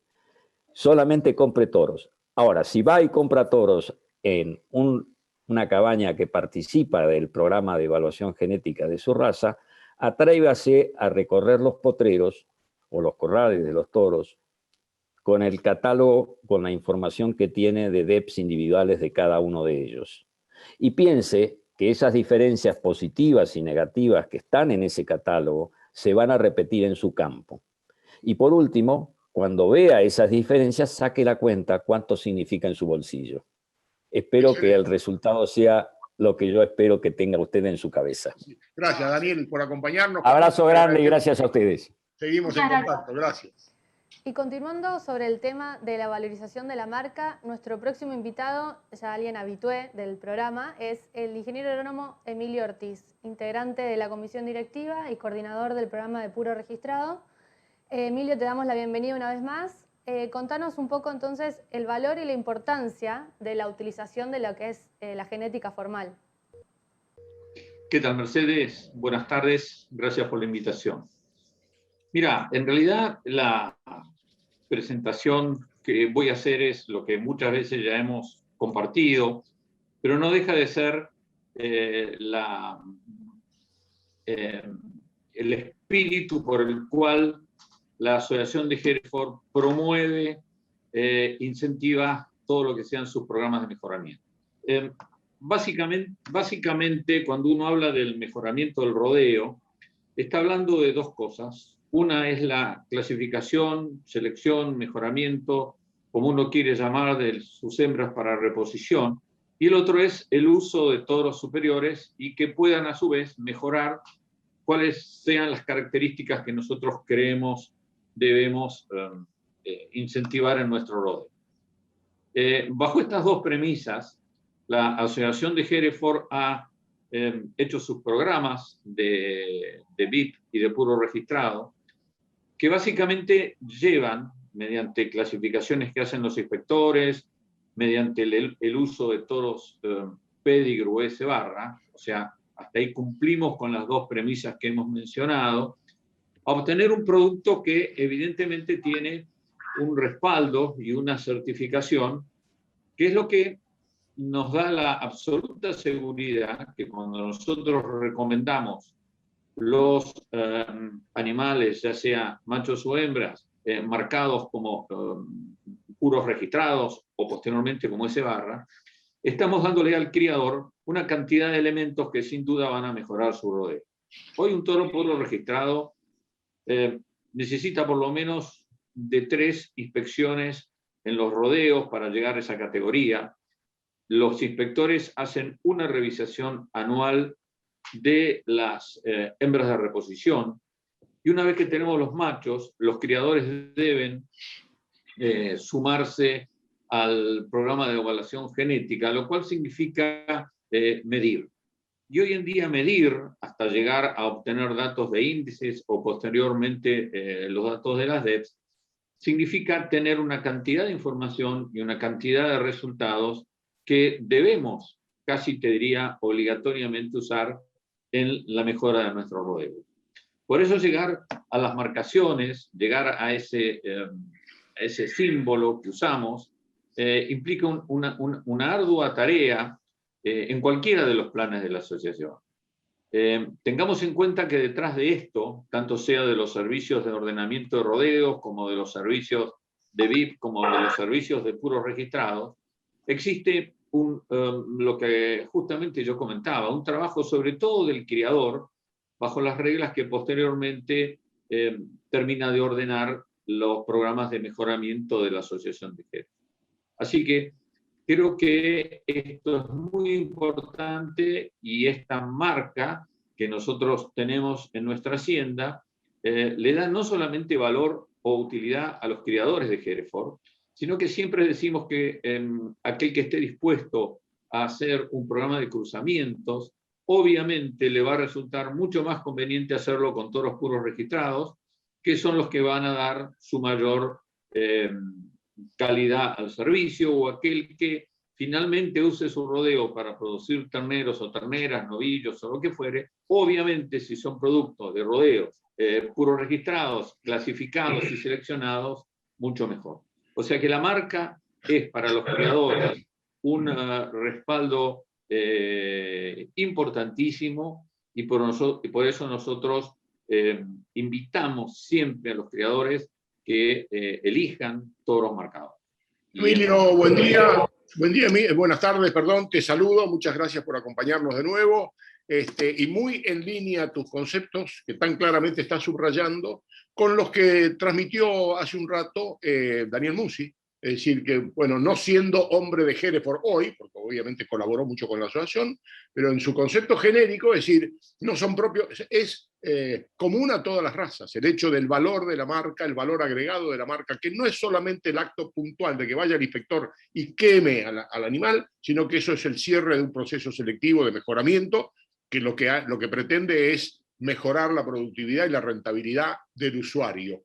Solamente compre toros. Ahora, si va y compra toros en una cabaña que participa del programa de evaluación genética de su raza, atrévase a recorrer los potreros o los corrales de los toros con el catálogo, con la información que tiene de DEPs individuales de cada uno de ellos. Y piense que esas diferencias positivas y negativas que están en ese catálogo se van a repetir en su campo. Y por último, cuando vea esas diferencias, saque la cuenta cuánto significa en su bolsillo. Espero que el resultado sea lo que yo espero que tenga usted en su cabeza. Gracias, Daniel, por acompañarnos. Abrazo grande y gracias a ustedes. Seguimos en contacto. Gracias. Y continuando sobre el tema de la valorización de la marca, nuestro próximo invitado, ya alguien habitué del programa, es el ingeniero agrónomo Emilio Ortiz, integrante de la comisión directiva y coordinador del programa de Puro Registrado. Emilio, te damos la bienvenida una vez más. Contanos un poco entonces el valor y la importancia de la utilización de lo que es la genética formal. ¿Qué tal, Mercedes? Buenas tardes, gracias por la invitación. Mira, en realidad la presentación que voy a hacer es lo que muchas veces ya hemos compartido, pero no deja de ser el espíritu por el cual la Asociación de Hereford promueve, incentiva todo lo que sean sus programas de mejoramiento. Básicamente, cuando uno habla del mejoramiento del rodeo, está hablando de dos cosas. Una es la clasificación, selección, mejoramiento, como uno quiere llamar, de sus hembras para reposición. y el otro es el uso de toros superiores y que puedan a su vez mejorar cuáles sean las características que nosotros creemos debemos incentivar en nuestro rodeo. Bajo estas dos premisas, la Asociación de Hereford ha hecho sus programas de VIP y de puro registrado, que básicamente llevan, mediante clasificaciones que hacen los inspectores, mediante el uso de toros Pedigree S barra, o sea, hasta ahí cumplimos con las dos premisas que hemos mencionado, a obtener un producto que evidentemente tiene un respaldo y una certificación, que es lo que nos da la absoluta seguridad que cuando nosotros recomendamos los animales, ya sea machos o hembras, marcados como puros registrados o posteriormente como S barra, estamos dándole al criador una cantidad de elementos que sin duda van a mejorar su rodeo. Hoy un toro puro registrado necesita por lo menos de 3 inspecciones en los rodeos para llegar a esa categoría. Los inspectores hacen una revisación anual de las hembras de reposición, y una vez que tenemos los machos, los criadores deben sumarse al programa de evaluación genética, lo cual significa medir. Y hoy en día medir, hasta llegar a obtener datos de índices o posteriormente los datos de las DEPs, significa tener una cantidad de información y una cantidad de resultados que debemos, casi te diría, obligatoriamente usar en la mejora de nuestro rodeo. Por eso llegar a las marcaciones, llegar a ese símbolo que usamos, implica una ardua tarea en cualquiera de los planes de la asociación. Tengamos en cuenta que detrás de esto, tanto sea de los servicios de ordenamiento de rodeos, como de los servicios de VIP, como de los servicios de puros registrados, existe lo que justamente yo comentaba, un trabajo sobre todo del criador, bajo las reglas que posteriormente termina de ordenar los programas de mejoramiento de la Asociación de Hereford. Así que creo que esto es muy importante, y esta marca que nosotros tenemos en nuestra hacienda le da no solamente valor o utilidad a los criadores de Hereford, sino que siempre decimos que aquel que esté dispuesto a hacer un programa de cruzamientos, obviamente le va a resultar mucho más conveniente hacerlo con toros puros registrados, que son los que van a dar su mayor calidad al servicio, o aquel que finalmente use su rodeo para producir terneros o terneras, novillos o lo que fuere. Obviamente, si son productos de rodeos puros registrados, clasificados y seleccionados, mucho mejor. O sea que la marca es para los criadores un respaldo importantísimo, y por eso nosotros invitamos siempre a los criadores que elijan toros marcados. Emilio, buen día. Buenas tardes, perdón, te saludo, muchas gracias por acompañarnos de nuevo, y muy en línea tus conceptos, que tan claramente estás subrayando, con los que transmitió hace un rato Daniel Musi. Es decir, que, bueno, no siendo hombre de Hereford hoy, porque obviamente colaboró mucho con la asociación, pero en su concepto genérico, es decir, no son propios, es común a todas las razas, el hecho del valor de la marca, el valor agregado de la marca, que no es solamente el acto puntual de que vaya el inspector y queme al animal, sino que eso es el cierre de un proceso selectivo de mejoramiento, que lo que pretende es mejorar la productividad y la rentabilidad del usuario.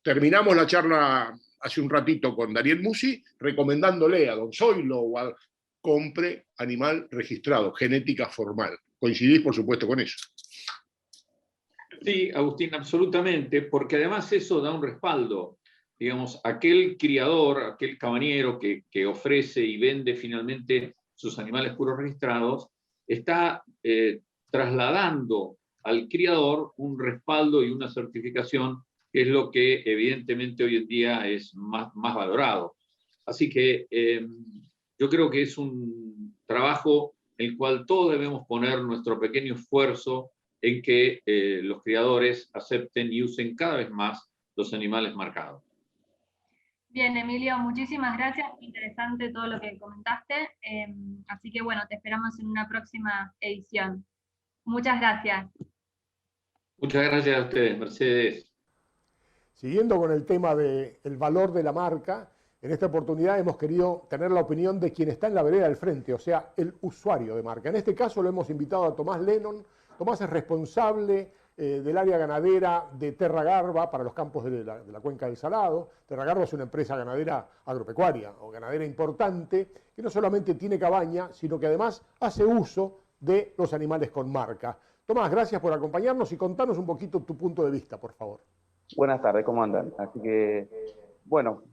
Terminamos la charla hace un ratito con Daniel Musi, recomendándole a don Zoilo o a compre animal registrado, genética formal. ¿Coincidís, por supuesto, con eso? Sí, Agustín, absolutamente, porque además eso da un respaldo. Digamos, aquel criador, aquel cabañero que ofrece y vende finalmente sus animales puros registrados, está trasladando al criador un respaldo y una certificación, que es lo que evidentemente hoy en día es más valorado. Así que yo creo que es un trabajo en el cual todos debemos poner nuestro pequeño esfuerzo en que los criadores acepten y usen cada vez más los animales marcados. Bien, Emilio, muchísimas gracias. Muy interesante todo lo que comentaste. Así que bueno, te esperamos en una próxima edición. Muchas gracias. Muchas gracias a ustedes, Mercedes. Siguiendo con el tema del valor de la marca, en esta oportunidad hemos querido tener la opinión de quien está en la vereda del frente, o sea, el usuario de marca. En este caso lo hemos invitado a Tomás Lennon. Tomás es responsable del área ganadera de Terra Garba para los campos de la cuenca del Salado. Terra Garba es una empresa ganadera agropecuaria o ganadera importante que no solamente tiene cabaña, sino que además hace uso de los animales con marca. Tomás, gracias por acompañarnos y contanos un poquito tu punto de vista, por favor. Buenas tardes, ¿cómo andan? Así que, bueno,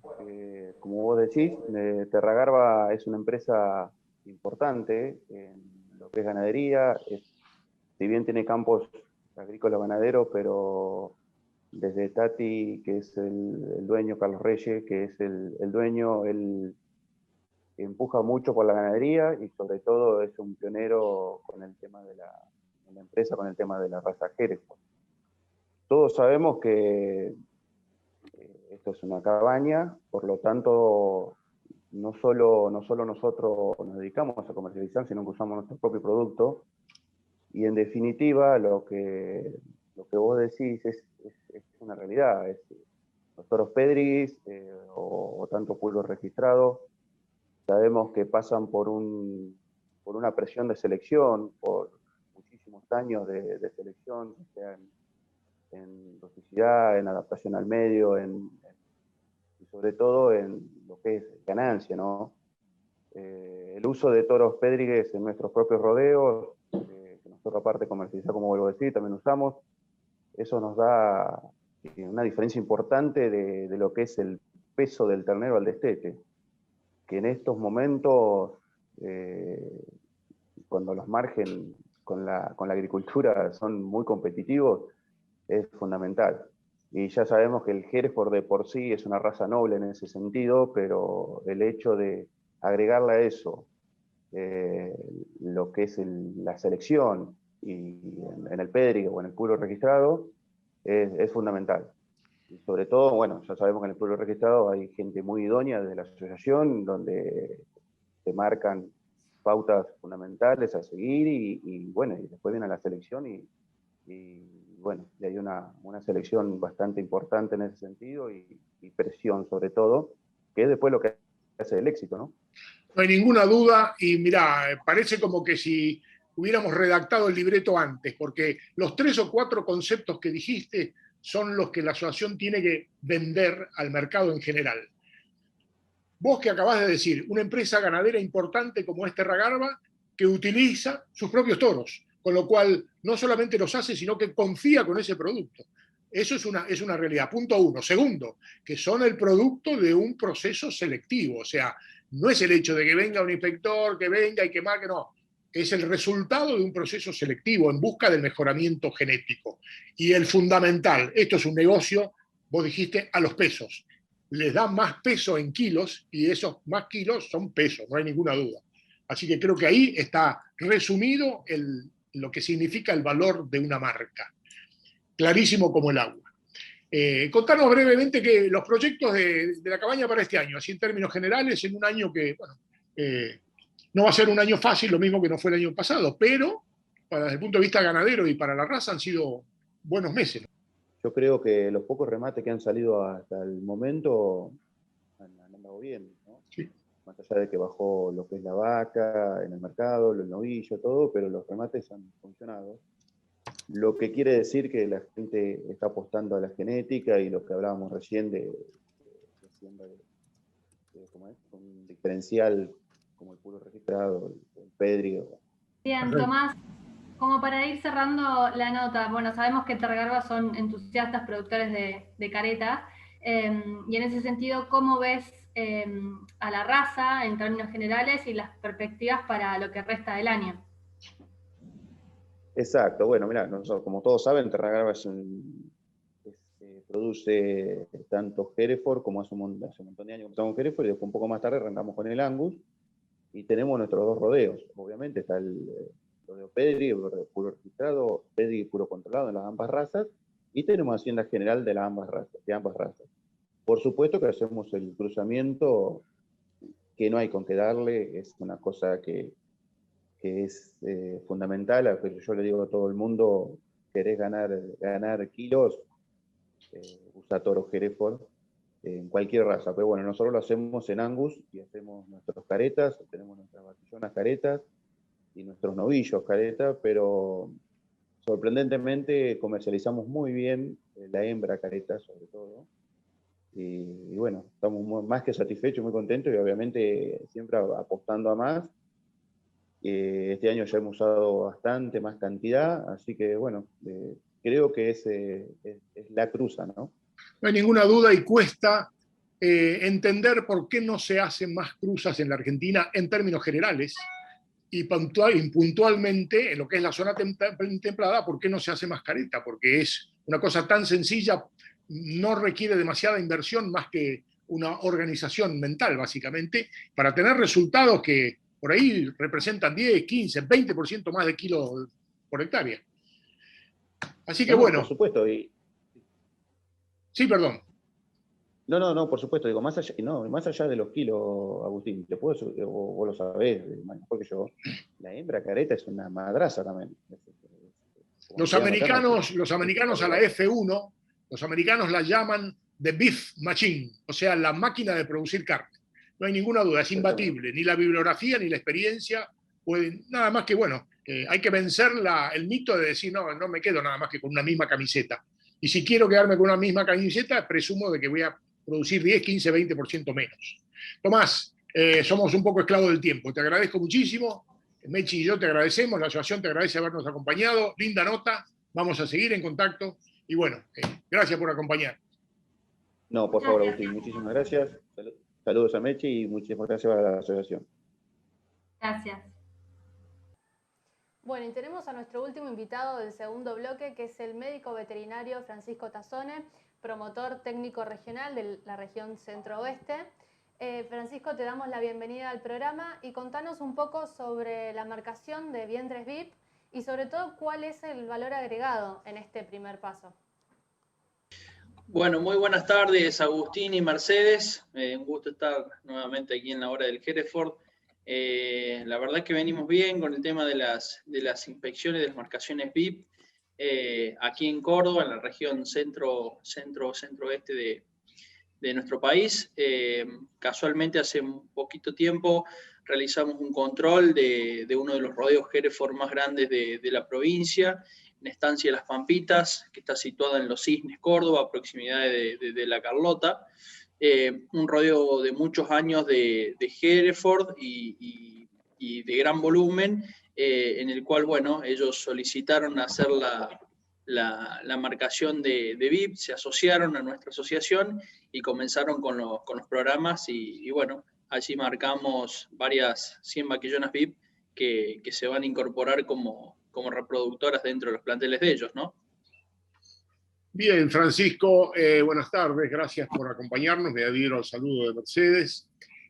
como vos decís, Terra Garba es una empresa importante en lo que es ganadería. Si bien tiene campos agrícolas ganaderos, pero desde Tati, que es el dueño, Carlos Reyes, que es el dueño, él empuja mucho por la ganadería y sobre todo es un pionero con el tema de la empresa, con el tema de la raza Hereford. Todos sabemos que esto es una cabaña, por lo tanto, no solo nosotros nos dedicamos a comercializar, sino que usamos nuestro propio producto. Y en definitiva, lo que vos decís es una realidad. Los toros Pedris o tanto pueblo registrado, sabemos que pasan por una presión de selección, por muchísimos años de selección, o sea, en rusticidad, en adaptación al medio, y sobre todo en lo que es ganancia, ¿no? El uso de toros Pedrigues en nuestros propios rodeos, que nosotros aparte comercializar, como vuelvo a decir, también usamos, eso nos da una diferencia importante de lo que es el peso del ternero al destete, que en estos momentos, cuando los márgenes con la agricultura son muy competitivos, es fundamental. Y ya sabemos que el Hereford de por sí es una raza noble en ese sentido, pero el hecho de agregarle a eso lo que es la selección y en el Pedrigue o en el pueblo registrado es fundamental. Y sobre todo, bueno, ya sabemos que en el pueblo registrado hay gente muy idónea desde la asociación, donde se marcan pautas fundamentales a seguir y bueno, y después viene la selección y bueno, y hay una selección bastante importante en ese sentido y presión sobre todo, que es después lo que hace el éxito, ¿no? No hay ninguna duda y mirá, parece como que si hubiéramos redactado el libreto antes, porque los 3 o 4 conceptos que dijiste son los que la asociación tiene que vender al mercado en general. Vos que acabás de decir, una empresa ganadera importante como es Terra Garba, que utiliza sus propios toros, con lo cual no solamente los hace, sino que confía con ese producto. Eso es una realidad. Punto 1. Segundo, que son el producto de un proceso selectivo. O sea, no es el hecho de que venga un inspector, que venga y que marque, no. Es el resultado de un proceso selectivo en busca del mejoramiento genético. Y el fundamental, esto es un negocio, vos dijiste, a los pesos. Les da más peso en kilos y esos más kilos son pesos, no hay ninguna duda. Así que creo que ahí está resumido lo que significa el valor de una marca. Clarísimo como el agua. Contanos brevemente que los proyectos de la cabaña para este año, así en términos generales, en un año que, bueno, no va a ser un año fácil, lo mismo que no fue el año pasado, pero desde el punto de vista ganadero y para la raza han sido buenos meses, ¿no? Yo creo que los pocos remates que han salido hasta el momento han andado bien, ¿no? Sí. Más allá de que bajó lo que es la vaca en el mercado, el novillo, todo, pero los remates han funcionado. Lo que quiere decir que la gente está apostando a la genética y lo que hablábamos recién de ¿cómo es? Un diferencial como el puro registrado, el Pedri. Bien, Tomás, como para ir cerrando la nota, bueno, sabemos que Terra Garba son entusiastas productores de careta, y en ese sentido, ¿cómo ves a la raza en términos generales y las perspectivas para lo que resta del año? Exacto, bueno, mira, nosotros, como todos saben, Terra Garba produce tanto Hereford como hace un montón de años que empezamos con Hereford y después un poco más tarde arrancamos con el Angus y tenemos nuestros 2 rodeos. Obviamente está el rodeo Pedri, el puro registrado, Pedri puro controlado en las ambas razas y tenemos hacienda general de ambas razas. Por supuesto que hacemos el cruzamiento, que no hay con qué darle, es una cosa que es fundamental. Pero yo le digo a todo el mundo, querés ganar kilos, usa toro Hereford en cualquier raza. Pero bueno, nosotros lo hacemos en Angus y hacemos nuestros caretas, tenemos nuestras vaquillonas caretas y nuestros novillos caretas, pero sorprendentemente comercializamos muy bien la hembra careta sobre todo. Y bueno, estamos más que satisfechos, muy contentos y obviamente siempre apostando a más. Este año ya hemos usado bastante más cantidad, así que bueno, creo que es la cruza, ¿no? No hay ninguna duda y cuesta entender por qué no se hacen más cruzas en la Argentina en términos generales y puntualmente en lo que es la zona templada, por qué no se hace más careta, porque es una cosa tan sencilla, no requiere demasiada inversión más que una organización mental, básicamente, para tener resultados que por ahí representan 10, 15, 20% más de kilos por hectárea. Así que bueno. Por supuesto. Sí, perdón. No, por supuesto. Digo, más allá de los kilos, Agustín, vos lo sabés mejor que yo, la hembra careta es una madraza también. Los americanos a la F1, los americanos la llaman the beef machine, o sea, la máquina de producir carne. No hay ninguna duda, es imbatible. Ni la bibliografía ni la experiencia pueden, nada más que, bueno, hay que vencer el mito de decir, no me quedo nada más que con una misma camiseta. Y si quiero quedarme con una misma camiseta, presumo de que voy a producir 10, 15, 20% menos. Tomás, somos un poco esclavos del tiempo. Te agradezco muchísimo. Mechi y yo te agradecemos, la asociación te agradece habernos acompañado. Linda nota, vamos a seguir en contacto. Y bueno, gracias por acompañar. No, por favor, Agustín, muchísimas gracias. Saludos a Mechi y muchísimas gracias a la asociación. Gracias. Bueno, y tenemos a nuestro último invitado del segundo bloque, que es el médico veterinario Francisco Tazzone, promotor técnico regional de la región centro-oeste. Francisco, te damos la bienvenida al programa y contanos un poco sobre la marcación de vientres VIP y sobre todo cuál es el valor agregado en este primer paso. Bueno, muy buenas tardes, Agustín y Mercedes. Un gusto estar nuevamente aquí en la hora del Hereford. La verdad que venimos bien con el tema de las inspecciones, de las marcaciones VIP. Aquí en Córdoba, en la región centro-oeste de nuestro país. Casualmente hace un poquito tiempo realizamos un control de uno de los rodeos Hereford más grandes de la provincia, en Estancia Las Pampitas, que está situada en Los Cisnes, Córdoba, a proximidad de La Carlota. Un rodeo de muchos años de Hereford y de gran volumen, en el cual, bueno, ellos solicitaron hacer la marcación de VIP, se asociaron a nuestra asociación y comenzaron con los programas y bueno, allí marcamos varias 100 vaquillonas VIP que se van a incorporar como reproductoras dentro de los planteles de ellos, ¿no? Bien, Francisco, buenas tardes, gracias por acompañarnos, me adhiero al saludo de Mercedes.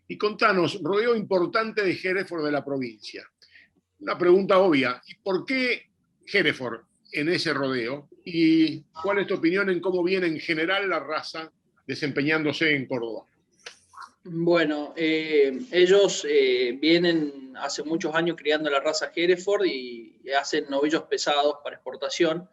Y contanos, rodeo importante de Hereford de la provincia. Una pregunta obvia, ¿por qué Hereford en ese rodeo? ¿Y cuál es tu opinión en cómo viene en general la raza desempeñándose en Córdoba? Bueno, ellos vienen hace muchos años criando la raza Hereford y hacen novillos pesados para exportación.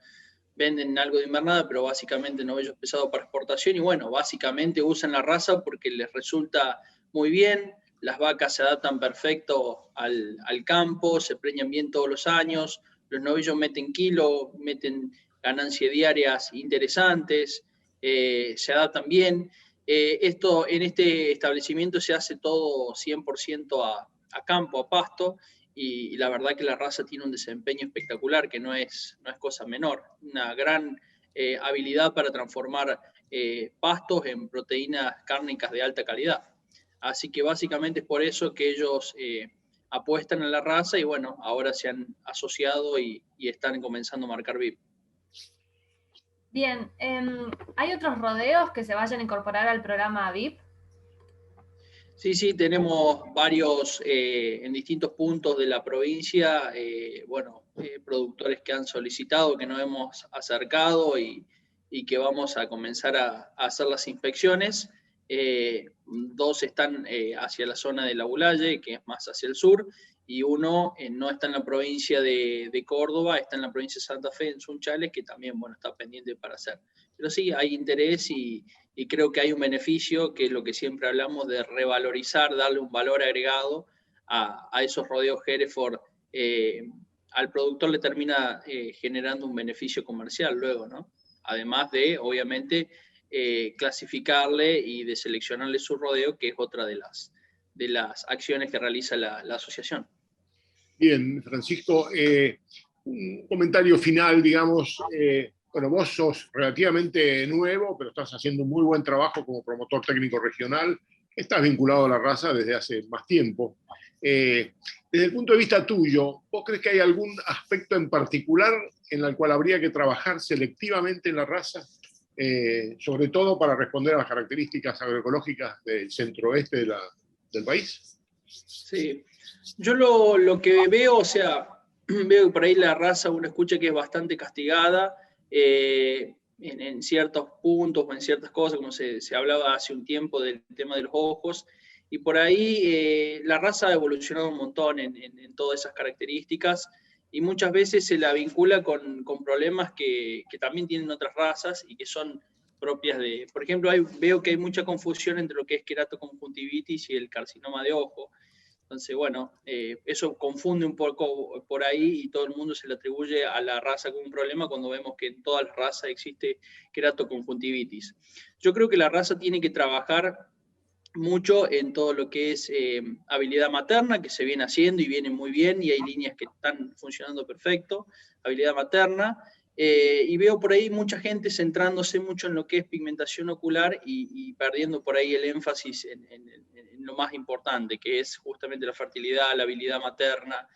Venden algo de invernada, pero básicamente novillos pesados para exportación. Y bueno, básicamente usan la raza porque les resulta muy bien. Las vacas se adaptan perfecto al campo, se preñan bien todos los años. Los novillos meten kilo, meten ganancias diarias interesantes, se adaptan bien. Esto en este establecimiento se hace todo 100% a campo, a pasto. Y la verdad que la raza tiene un desempeño espectacular, que no es cosa menor. Una gran habilidad para transformar pastos en proteínas cárnicas de alta calidad. Así que básicamente es por eso que ellos apuestan a la raza y bueno, ahora se han asociado y están comenzando a marcar VIP. Bien, ¿hay otros rodeos que se vayan a incorporar al programa VIP? Sí, tenemos varios en distintos puntos de la provincia, productores que han solicitado, que nos hemos acercado y y que vamos a comenzar a hacer las inspecciones. 2 están hacia la zona de La Bulaye, que es más hacia el sur, y 1 no está en la provincia de Córdoba, está en la provincia de Santa Fe, en Sunchales, que también, bueno, está pendiente para hacer. Pero sí, hay interés y creo que hay un beneficio, que es lo que siempre hablamos de revalorizar, darle un valor agregado a esos rodeos Hereford. Al productor le termina generando un beneficio comercial luego, ¿no? Además de, obviamente, clasificarle y de seleccionarle su rodeo, que es otra de las acciones que realiza la asociación. Bien, Francisco, un comentario final, digamos. Bueno, vos sos relativamente nuevo, pero estás haciendo un muy buen trabajo como promotor técnico regional. Estás vinculado a la raza desde hace más tiempo. Desde el punto de vista tuyo, ¿vos crees que hay algún aspecto en particular en el cual habría que trabajar selectivamente en la raza? Sobre todo para responder a las características agroecológicas del centro-oeste del país. Sí, yo lo que veo, o sea, veo que por ahí la raza uno escucha que es bastante castigada en ciertos puntos o en ciertas cosas, como se hablaba hace un tiempo del tema de los ojos, y por ahí la raza ha evolucionado un montón en todas esas características, y muchas veces se la vincula con problemas que también tienen otras razas y que son propias de... Por ejemplo, veo que hay mucha confusión entre lo que es queratoconjuntivitis y el carcinoma de ojo. Entonces, bueno, eso confunde un poco por ahí y todo el mundo se le atribuye a la raza como un problema cuando vemos que en todas las razas existe queratoconjuntivitis. Yo creo que la raza tiene que trabajar mucho en todo lo que es habilidad materna, que se viene haciendo y viene muy bien, y hay líneas que están funcionando perfecto, habilidad materna, y veo por ahí mucha gente centrándose mucho en lo que es pigmentación ocular y perdiendo por ahí el énfasis en lo más importante, que es justamente la fertilidad, la habilidad materna,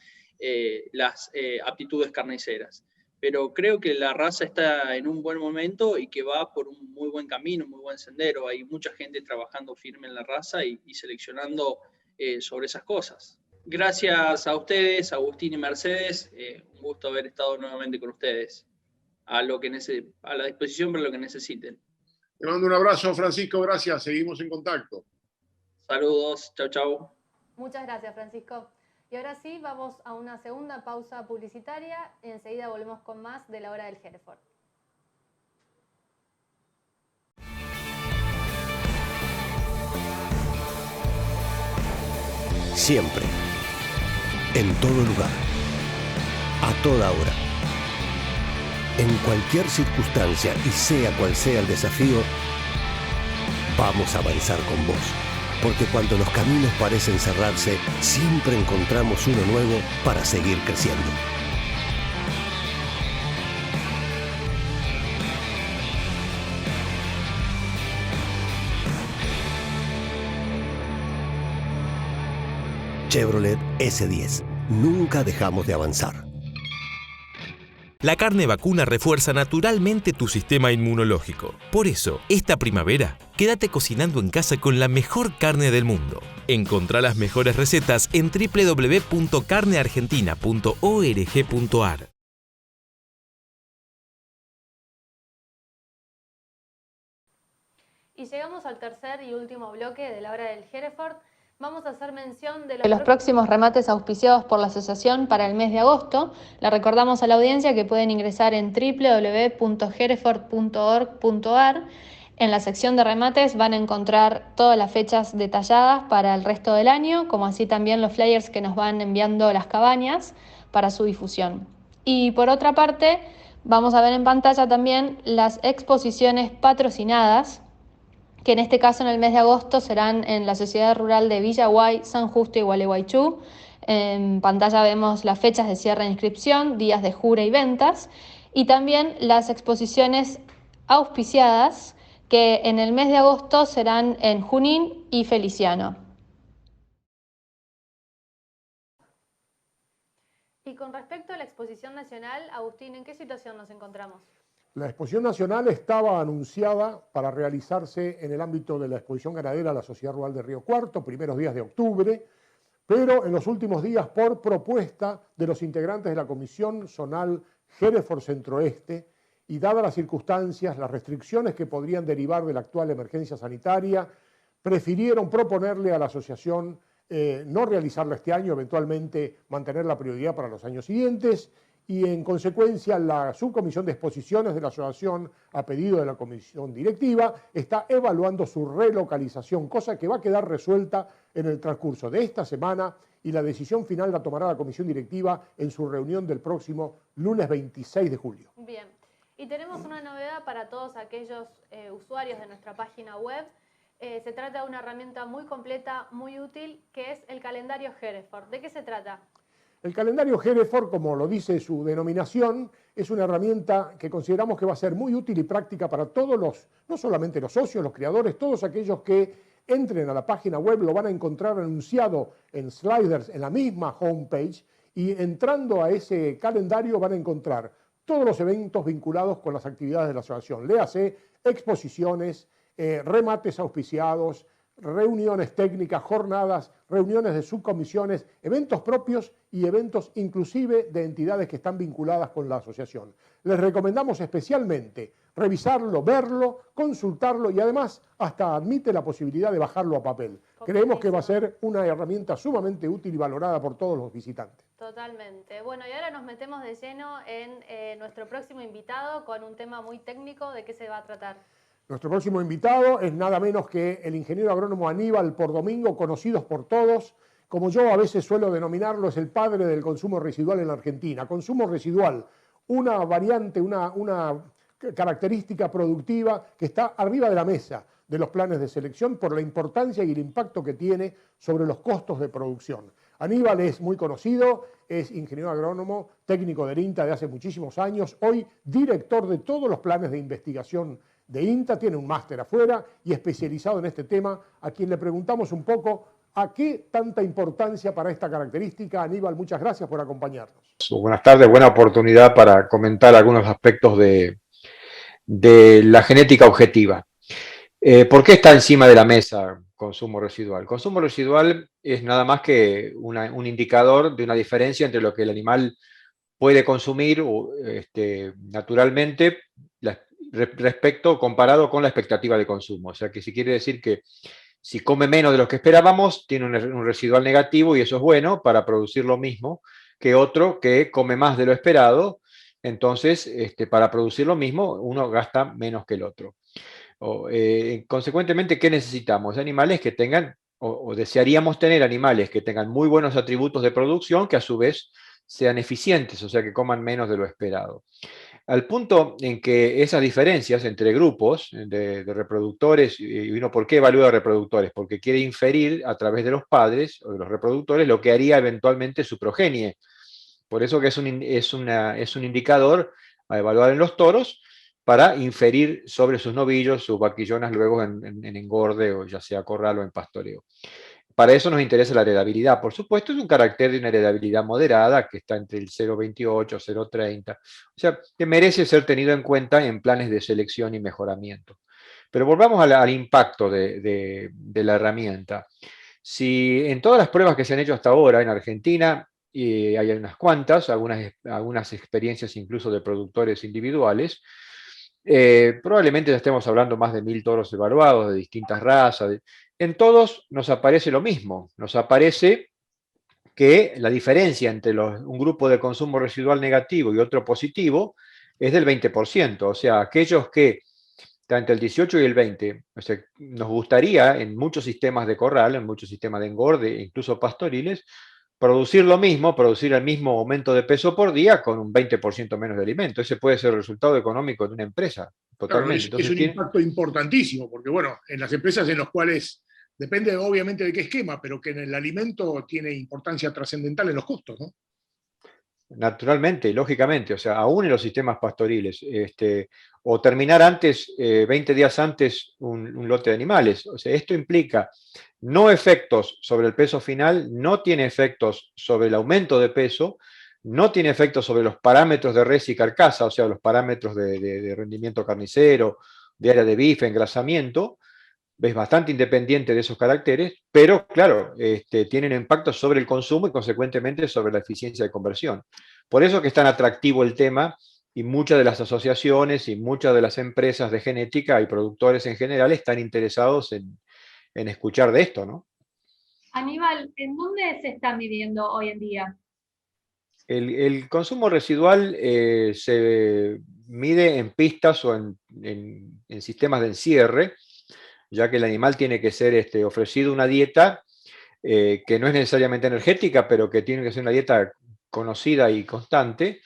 las aptitudes carniceras. Pero creo que la raza está en un buen momento y que va por un muy buen camino, un muy buen sendero. Hay mucha gente trabajando firme en la raza y seleccionando sobre esas cosas. Gracias a ustedes, Agustín y Mercedes. Un gusto haber estado nuevamente con ustedes. A la disposición para lo que necesiten. Te mando un abrazo, Francisco. Gracias. Seguimos en contacto. Saludos. Chau, chau. Muchas gracias, Francisco. Y ahora sí, vamos a una segunda pausa publicitaria y enseguida volvemos con más de la hora del Hereford. Siempre, en todo lugar, a toda hora, en cualquier circunstancia y sea cual sea el desafío, vamos a avanzar con vos. Porque cuando los caminos parecen cerrarse, siempre encontramos uno nuevo para seguir creciendo. Chevrolet S10. Nunca dejamos de avanzar. La carne vacuna refuerza naturalmente tu sistema inmunológico. Por eso, esta primavera, quédate cocinando en casa con la mejor carne del mundo. Encontrá las mejores recetas en www.carneargentina.org.ar. Y llegamos al tercer y último bloque de la hora del Hereford. Vamos a hacer mención de los próximos remates auspiciados por la asociación para el mes de agosto. Le recordamos a la audiencia que pueden ingresar en www.hereford.org.ar. En la sección de remates van a encontrar todas las fechas detalladas para el resto del año, como así también los flyers que nos van enviando las cabañas para su difusión. Y por otra parte, vamos a ver en pantalla también las exposiciones patrocinadas, que en este caso en el mes de agosto serán en la Sociedad Rural de Villaguay, San Justo y Gualeguaychú. En pantalla vemos las fechas de cierre de inscripción, días de jura y ventas, y también las exposiciones auspiciadas que en el mes de agosto serán en Junín y Feliciano. Y con respecto a la exposición nacional, Agustín, ¿en qué situación nos encontramos? La exposición nacional estaba anunciada para realizarse en el ámbito de la exposición ganadera de la Sociedad Rural de Río Cuarto, primeros días de octubre, pero en los últimos días, por propuesta de los integrantes de la Comisión Zonal Hereford Centro-Oeste y dadas las circunstancias, las restricciones que podrían derivar de la actual emergencia sanitaria, prefirieron proponerle a la asociación no realizarla este año, eventualmente mantener la prioridad para los años siguientes, y en consecuencia la subcomisión de exposiciones de la asociación, a pedido de la comisión directiva, está evaluando su relocalización, cosa que va a quedar resuelta en el transcurso de esta semana, y la decisión final la tomará la comisión directiva en su reunión del próximo lunes 26 de julio. Bien, y tenemos una novedad para todos aquellos usuarios de nuestra página web. Se trata de una herramienta muy completa, muy útil, que es el calendario Hereford. ¿De qué se trata? El calendario Hereford, como lo dice su denominación, es una herramienta que consideramos que va a ser muy útil y práctica para todos los, no solamente los socios, los creadores, todos aquellos que entren a la página web lo van a encontrar anunciado en sliders en la misma homepage, y entrando a ese calendario van a encontrar todos los eventos vinculados con las actividades de la asociación. Léase exposiciones, remates auspiciados, reuniones técnicas, jornadas, reuniones de subcomisiones, eventos propios y eventos inclusive de entidades que están vinculadas con la asociación. Les recomendamos especialmente revisarlo, verlo, consultarlo, y además hasta admite la posibilidad de bajarlo a papel. Creemos que va a ser una herramienta sumamente útil y valorada por todos los visitantes. Totalmente. Bueno, y ahora nos metemos de lleno en nuestro próximo invitado con un tema muy técnico. ¿De qué se va a tratar? Nuestro próximo invitado es nada menos que el ingeniero agrónomo Aníbal Pordomingo, conocidos por todos, como yo a veces suelo denominarlo, es el padre del consumo residual en la Argentina. Consumo residual, una variante, una característica productiva que está arriba de la mesa de los planes de selección por la importancia y el impacto que tiene sobre los costos de producción. Aníbal es muy conocido, es ingeniero agrónomo, técnico del INTA de hace muchísimos años, hoy director de todos los planes de investigación de INTA, tiene un máster afuera y especializado en este tema, a quien le preguntamos un poco a qué tanta importancia para esta característica. Aníbal, muchas gracias por acompañarnos. Buenas tardes, buena oportunidad para comentar algunos aspectos de la genética objetiva. ¿Por qué está encima de la mesa consumo residual? Consumo residual es nada más que un indicador de una diferencia entre lo que el animal puede consumir naturalmente comparado con la expectativa de consumo. O sea que si quiere decir que si come menos de lo que esperábamos, tiene un residual negativo, y eso es bueno para producir lo mismo que otro que come más de lo esperado. Entonces, para producir lo mismo, uno gasta menos que el otro. Consecuentemente, ¿qué necesitamos? Animales que tengan, o desearíamos tener animales que tengan muy buenos atributos de producción, que a su vez sean eficientes, o sea, que coman menos de lo esperado. Al punto en que esas diferencias entre grupos de reproductores, y uno, ¿por qué evalúa reproductores? Porque quiere inferir a través de los padres o de los reproductores lo que haría eventualmente su progenie. Por eso que es un indicador a evaluar en los toros para inferir sobre sus novillos, sus vaquillonas luego en engorde, o ya sea corral o en pastoreo. Para eso nos interesa la heredabilidad. Por supuesto, es un carácter de una heredabilidad moderada que está entre el 0,28 y 0,30. O sea, que merece ser tenido en cuenta en planes de selección y mejoramiento. Pero volvamos al impacto de la herramienta. Si en todas las pruebas que se han hecho hasta ahora en Argentina, y hay unas cuantas, algunas experiencias incluso de productores individuales, probablemente ya estemos hablando más de 1000 toros evaluados de distintas razas. En todos nos aparece lo mismo, nos aparece que la diferencia entre un grupo de consumo residual negativo y otro positivo es del 20%, o sea, aquellos que están entre el 18 y el 20, o sea, nos gustaría en muchos sistemas de corral, en muchos sistemas de engorde, incluso pastoriles, producir lo mismo, producir el mismo aumento de peso por día con un 20% menos de alimento. Ese puede ser el resultado económico de una empresa, totalmente. Claro, es un impacto importantísimo, porque bueno, en las empresas en las cuales depende obviamente de qué esquema, pero que en el alimento tiene importancia trascendental en los costos, ¿no? Naturalmente y lógicamente, o sea, aún en los sistemas pastoriles, o terminar antes, 20 días antes, un lote de animales. O sea, esto implica no efectos sobre el peso final, no tiene efectos sobre el aumento de peso, no tiene efectos sobre los parámetros de res y carcasa, o sea, los parámetros de rendimiento carnicero, de área de bife, engrasamiento. Es bastante independiente de esos caracteres, pero claro, tienen impacto sobre el consumo y consecuentemente sobre la eficiencia de conversión. Por eso que es tan atractivo el tema y muchas de las asociaciones y muchas de las empresas de genética y productores en general están interesados en escuchar de esto, ¿no? Aníbal, ¿en dónde se está midiendo hoy en día? El consumo residual se mide en pistas o en sistemas de encierre, ya que el animal tiene que ser ofrecido una dieta que no es necesariamente energética, pero que tiene que ser una dieta conocida y constante,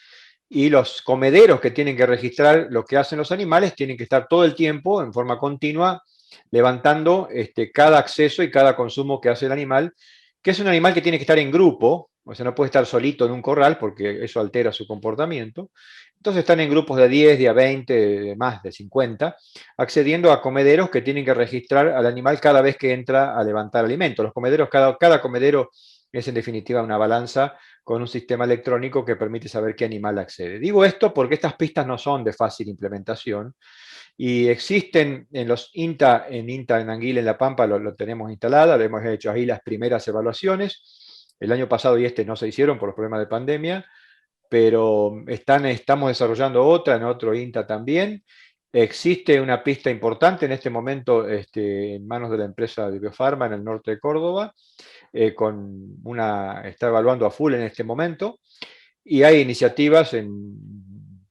y los comederos que tienen que registrar lo que hacen los animales tienen que estar todo el tiempo, en forma continua, levantando cada acceso y cada consumo que hace el animal, que es un animal que tiene que estar en grupo, o sea, no puede estar solito en un corral porque eso altera su comportamiento. Entonces están en grupos de 10, de 20, de más, de 50, accediendo a comederos que tienen que registrar al animal cada vez que entra a levantar alimento. Los comederos, cada comedero es en definitiva una balanza con un sistema electrónico que permite saber qué animal accede. Digo esto porque estas pistas no son de fácil implementación y existen en los INTA, en Anguila, en La Pampa, lo tenemos instalada, lo hemos hecho ahí las primeras evaluaciones. El año pasado y no se hicieron por los problemas de pandemia, pero estamos desarrollando otra en otro INTA también. Existe una pista importante en este momento en manos de la empresa de Biofarma en el norte de Córdoba, está evaluando a full en este momento, y hay iniciativas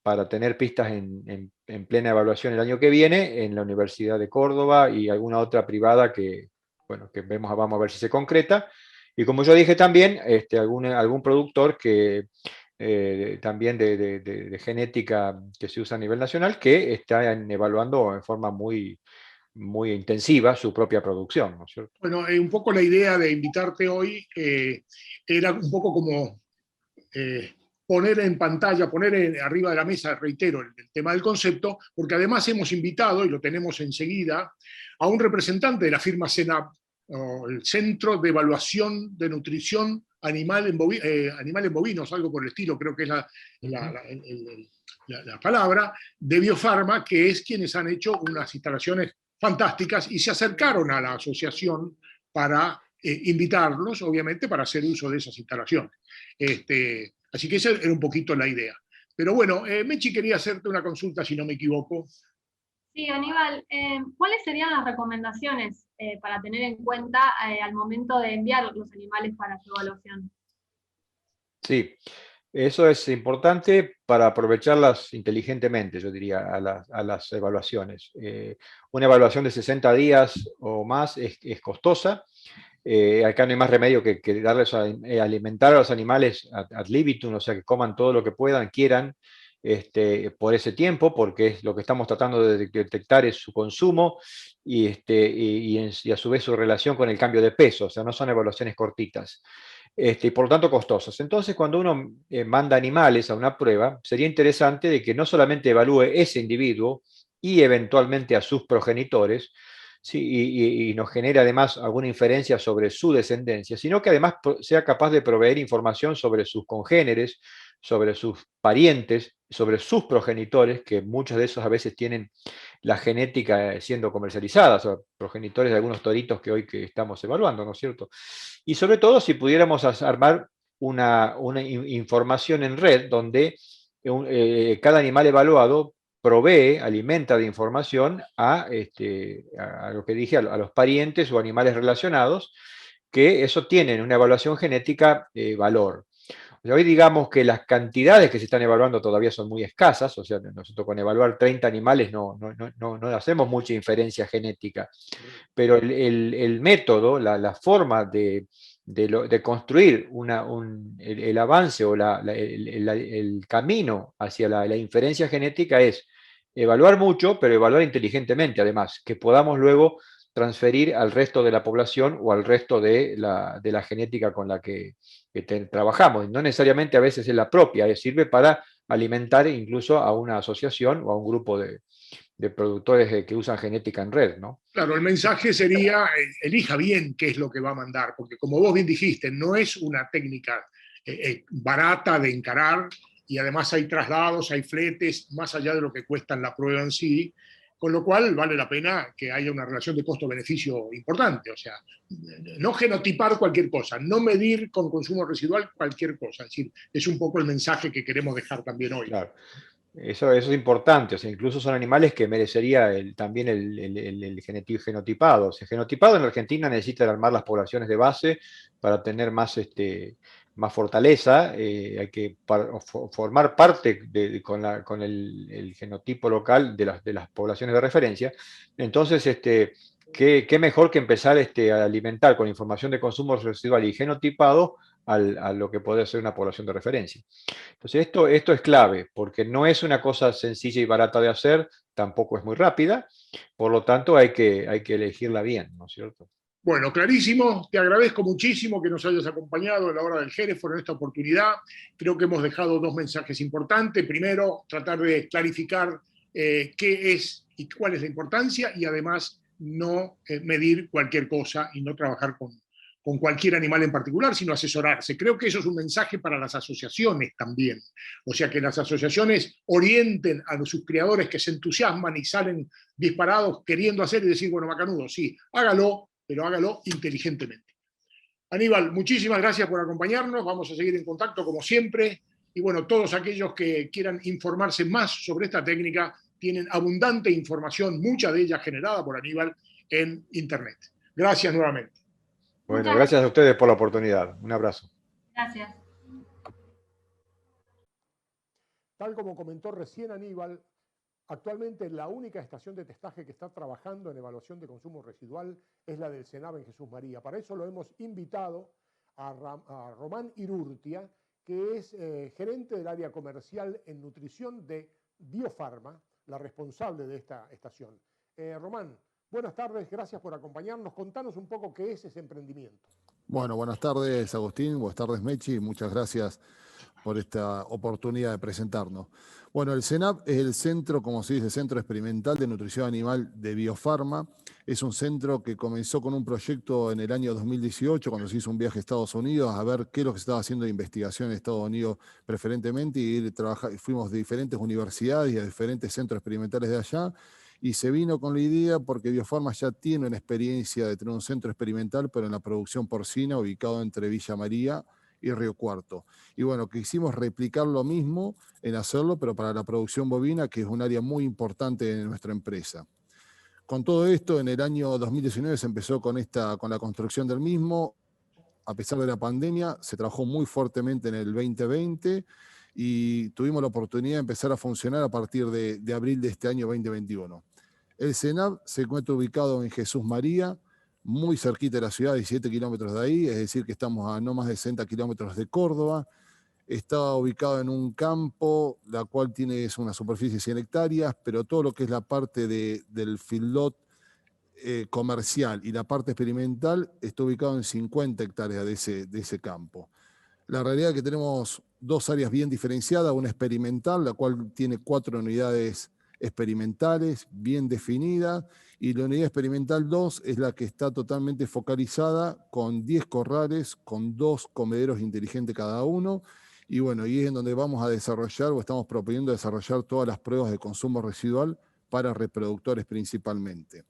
para tener pistas en plena evaluación el año que viene en la Universidad de Córdoba y alguna otra privada que vamos a ver si se concreta. Y como yo dije también, algún productor que también de genética que se usa a nivel nacional, que está evaluando en forma muy, muy intensiva su propia producción, ¿no es cierto? Bueno, un poco la idea de invitarte hoy era un poco como poner en pantalla, poner arriba de la mesa, reitero, el tema del concepto, porque además hemos invitado, y lo tenemos enseguida, a un representante de la firma CENAP, el Centro de Evaluación de Nutrición Animal en Bovinos, algo por el estilo, creo que es la palabra, de Biofarma, que es quienes han hecho unas instalaciones fantásticas y se acercaron a la asociación para invitarlos, obviamente, para hacer uso de esas instalaciones. Así que esa era un poquito la idea. Pero bueno, Mechi quería hacerte una consulta, si no me equivoco. Sí, Aníbal, ¿cuáles serían las recomendaciones para tener en cuenta al momento de enviar los animales para su evaluación? Sí, eso es importante para aprovecharlas inteligentemente, yo diría, a las evaluaciones. Una evaluación de 60 días o más es costosa. Acá no hay más remedio que darles alimentar a los animales ad libitum, o sea, que coman todo lo que puedan, quieran, por ese tiempo, porque es lo que estamos tratando de detectar es su consumo y a su vez su relación con el cambio de peso, o sea, no son evaluaciones cortitas. Y por lo tanto costosas. Entonces, cuando uno manda animales a una prueba, sería interesante de que no solamente evalúe ese individuo y eventualmente a sus progenitores, ¿sí? Y nos genere además alguna inferencia sobre su descendencia, sino que además sea capaz de proveer información sobre sus congéneres, sobre sus parientes, sobre sus progenitores, que muchos de esos a veces tienen la genética siendo comercializada, o sea, progenitores de algunos toritos que estamos evaluando, ¿no es cierto? Y sobre todo si pudiéramos armar una información en red donde cada animal evaluado provee, alimenta de información a lo que dije, a los parientes o animales relacionados, que eso tienen una evaluación genética valor. Hoy digamos que las cantidades que se están evaluando todavía son muy escasas, o sea, nosotros con evaluar 30 animales no hacemos mucha inferencia genética, pero el método, la forma de construir el avance o el camino hacia la inferencia genética es evaluar mucho, pero evaluar inteligentemente además, que podamos luego transferir al resto de la población o al resto de la genética con la que trabajamos. No necesariamente a veces es la propia, sirve para alimentar incluso a una asociación o a un grupo de productores que usan genética en red, ¿no? Claro, el mensaje sería, elija bien qué es lo que va a mandar, porque como vos bien dijiste, no es una técnica barata de encarar, y además hay traslados, hay fletes, más allá de lo que cuesta la prueba en sí, con lo cual vale la pena que haya una relación de costo-beneficio importante, o sea, no genotipar cualquier cosa, no medir con consumo residual cualquier cosa, es decir, es un poco el mensaje que queremos dejar también hoy. Claro. Eso es importante, o sea, incluso son animales que merecería también el genotipado. O sea, genotipado en la Argentina necesita armar las poblaciones de base para tener más, más fortaleza. Hay que formar parte con el genotipo local de las poblaciones de referencia. Entonces, qué mejor que empezar a alimentar con información de consumo residual y genotipado a lo que puede ser una población de referencia. Entonces, esto es clave, porque no es una cosa sencilla y barata de hacer, tampoco es muy rápida, por lo tanto hay que elegirla bien, ¿no es cierto? Bueno, clarísimo. Te agradezco muchísimo que nos hayas acompañado en la hora del Hereford en esta oportunidad. Creo que hemos dejado dos mensajes importantes. Primero, tratar de clarificar qué es y cuál es la importancia, y además no medir cualquier cosa y no trabajar con cualquier animal en particular, sino asesorarse. Creo que eso es un mensaje para las asociaciones también. O sea, que las asociaciones orienten a sus criadores que se entusiasman y salen disparados queriendo hacer y decir, bueno, macanudo, sí, hágalo, pero hágalo inteligentemente. Aníbal, muchísimas gracias por acompañarnos. Vamos a seguir en contacto como siempre. Y bueno, todos aquellos que quieran informarse más sobre esta técnica tienen abundante información, mucha de ella generada por Aníbal en Internet. Gracias nuevamente. Bueno, gracias a ustedes por la oportunidad. Un abrazo. Gracias. Tal como comentó recién Aníbal, actualmente la única estación de testaje que está trabajando en evaluación de consumo residual es la del Senab en Jesús María. Para eso lo hemos invitado a Román Irurtia, que es gerente del área comercial en nutrición de Biofarma, la responsable de esta estación. Román, buenas tardes, gracias por acompañarnos. Contanos un poco qué es ese emprendimiento. Bueno, buenas tardes Agustín, buenas tardes Mechi, muchas gracias por esta oportunidad de presentarnos. Bueno, el CENAP es el centro, como se dice, Centro Experimental de Nutrición Animal de Biofarma. Es un centro que comenzó con un proyecto en el año 2018, cuando se hizo un viaje a Estados Unidos, a ver qué es lo que se estaba haciendo de investigación en Estados Unidos preferentemente, y fuimos de diferentes universidades y a diferentes centros experimentales de allá, y se vino con la idea porque Biofarma ya tiene una experiencia de tener un centro experimental, pero en la producción porcina, ubicado entre Villa María y Río Cuarto. Y bueno, quisimos replicar lo mismo en hacerlo, pero para la producción bovina, que es un área muy importante de nuestra empresa. Con todo esto, en el año 2019 se empezó con la construcción del mismo. A pesar de la pandemia, se trabajó muy fuertemente en el 2020 y tuvimos la oportunidad de empezar a funcionar a partir de abril de este año 2021. El CENAB se encuentra ubicado en Jesús María, muy cerquita de la ciudad, 17 kilómetros de ahí, es decir que estamos a no más de 60 kilómetros de Córdoba. Está ubicado en un campo, la cual tiene una superficie de 100 hectáreas, pero todo lo que es la parte del feedlot comercial y la parte experimental está ubicado en 50 hectáreas de ese campo. La realidad es que tenemos dos áreas bien diferenciadas, una experimental, la cual tiene 4 unidades experimentales bien definidas, y la unidad experimental 2 es la que está totalmente focalizada con 10 corrales, con 2 comederos inteligentes cada uno, y bueno, y es en donde vamos a desarrollar o estamos proponiendo desarrollar todas las pruebas de consumo residual para reproductores principalmente.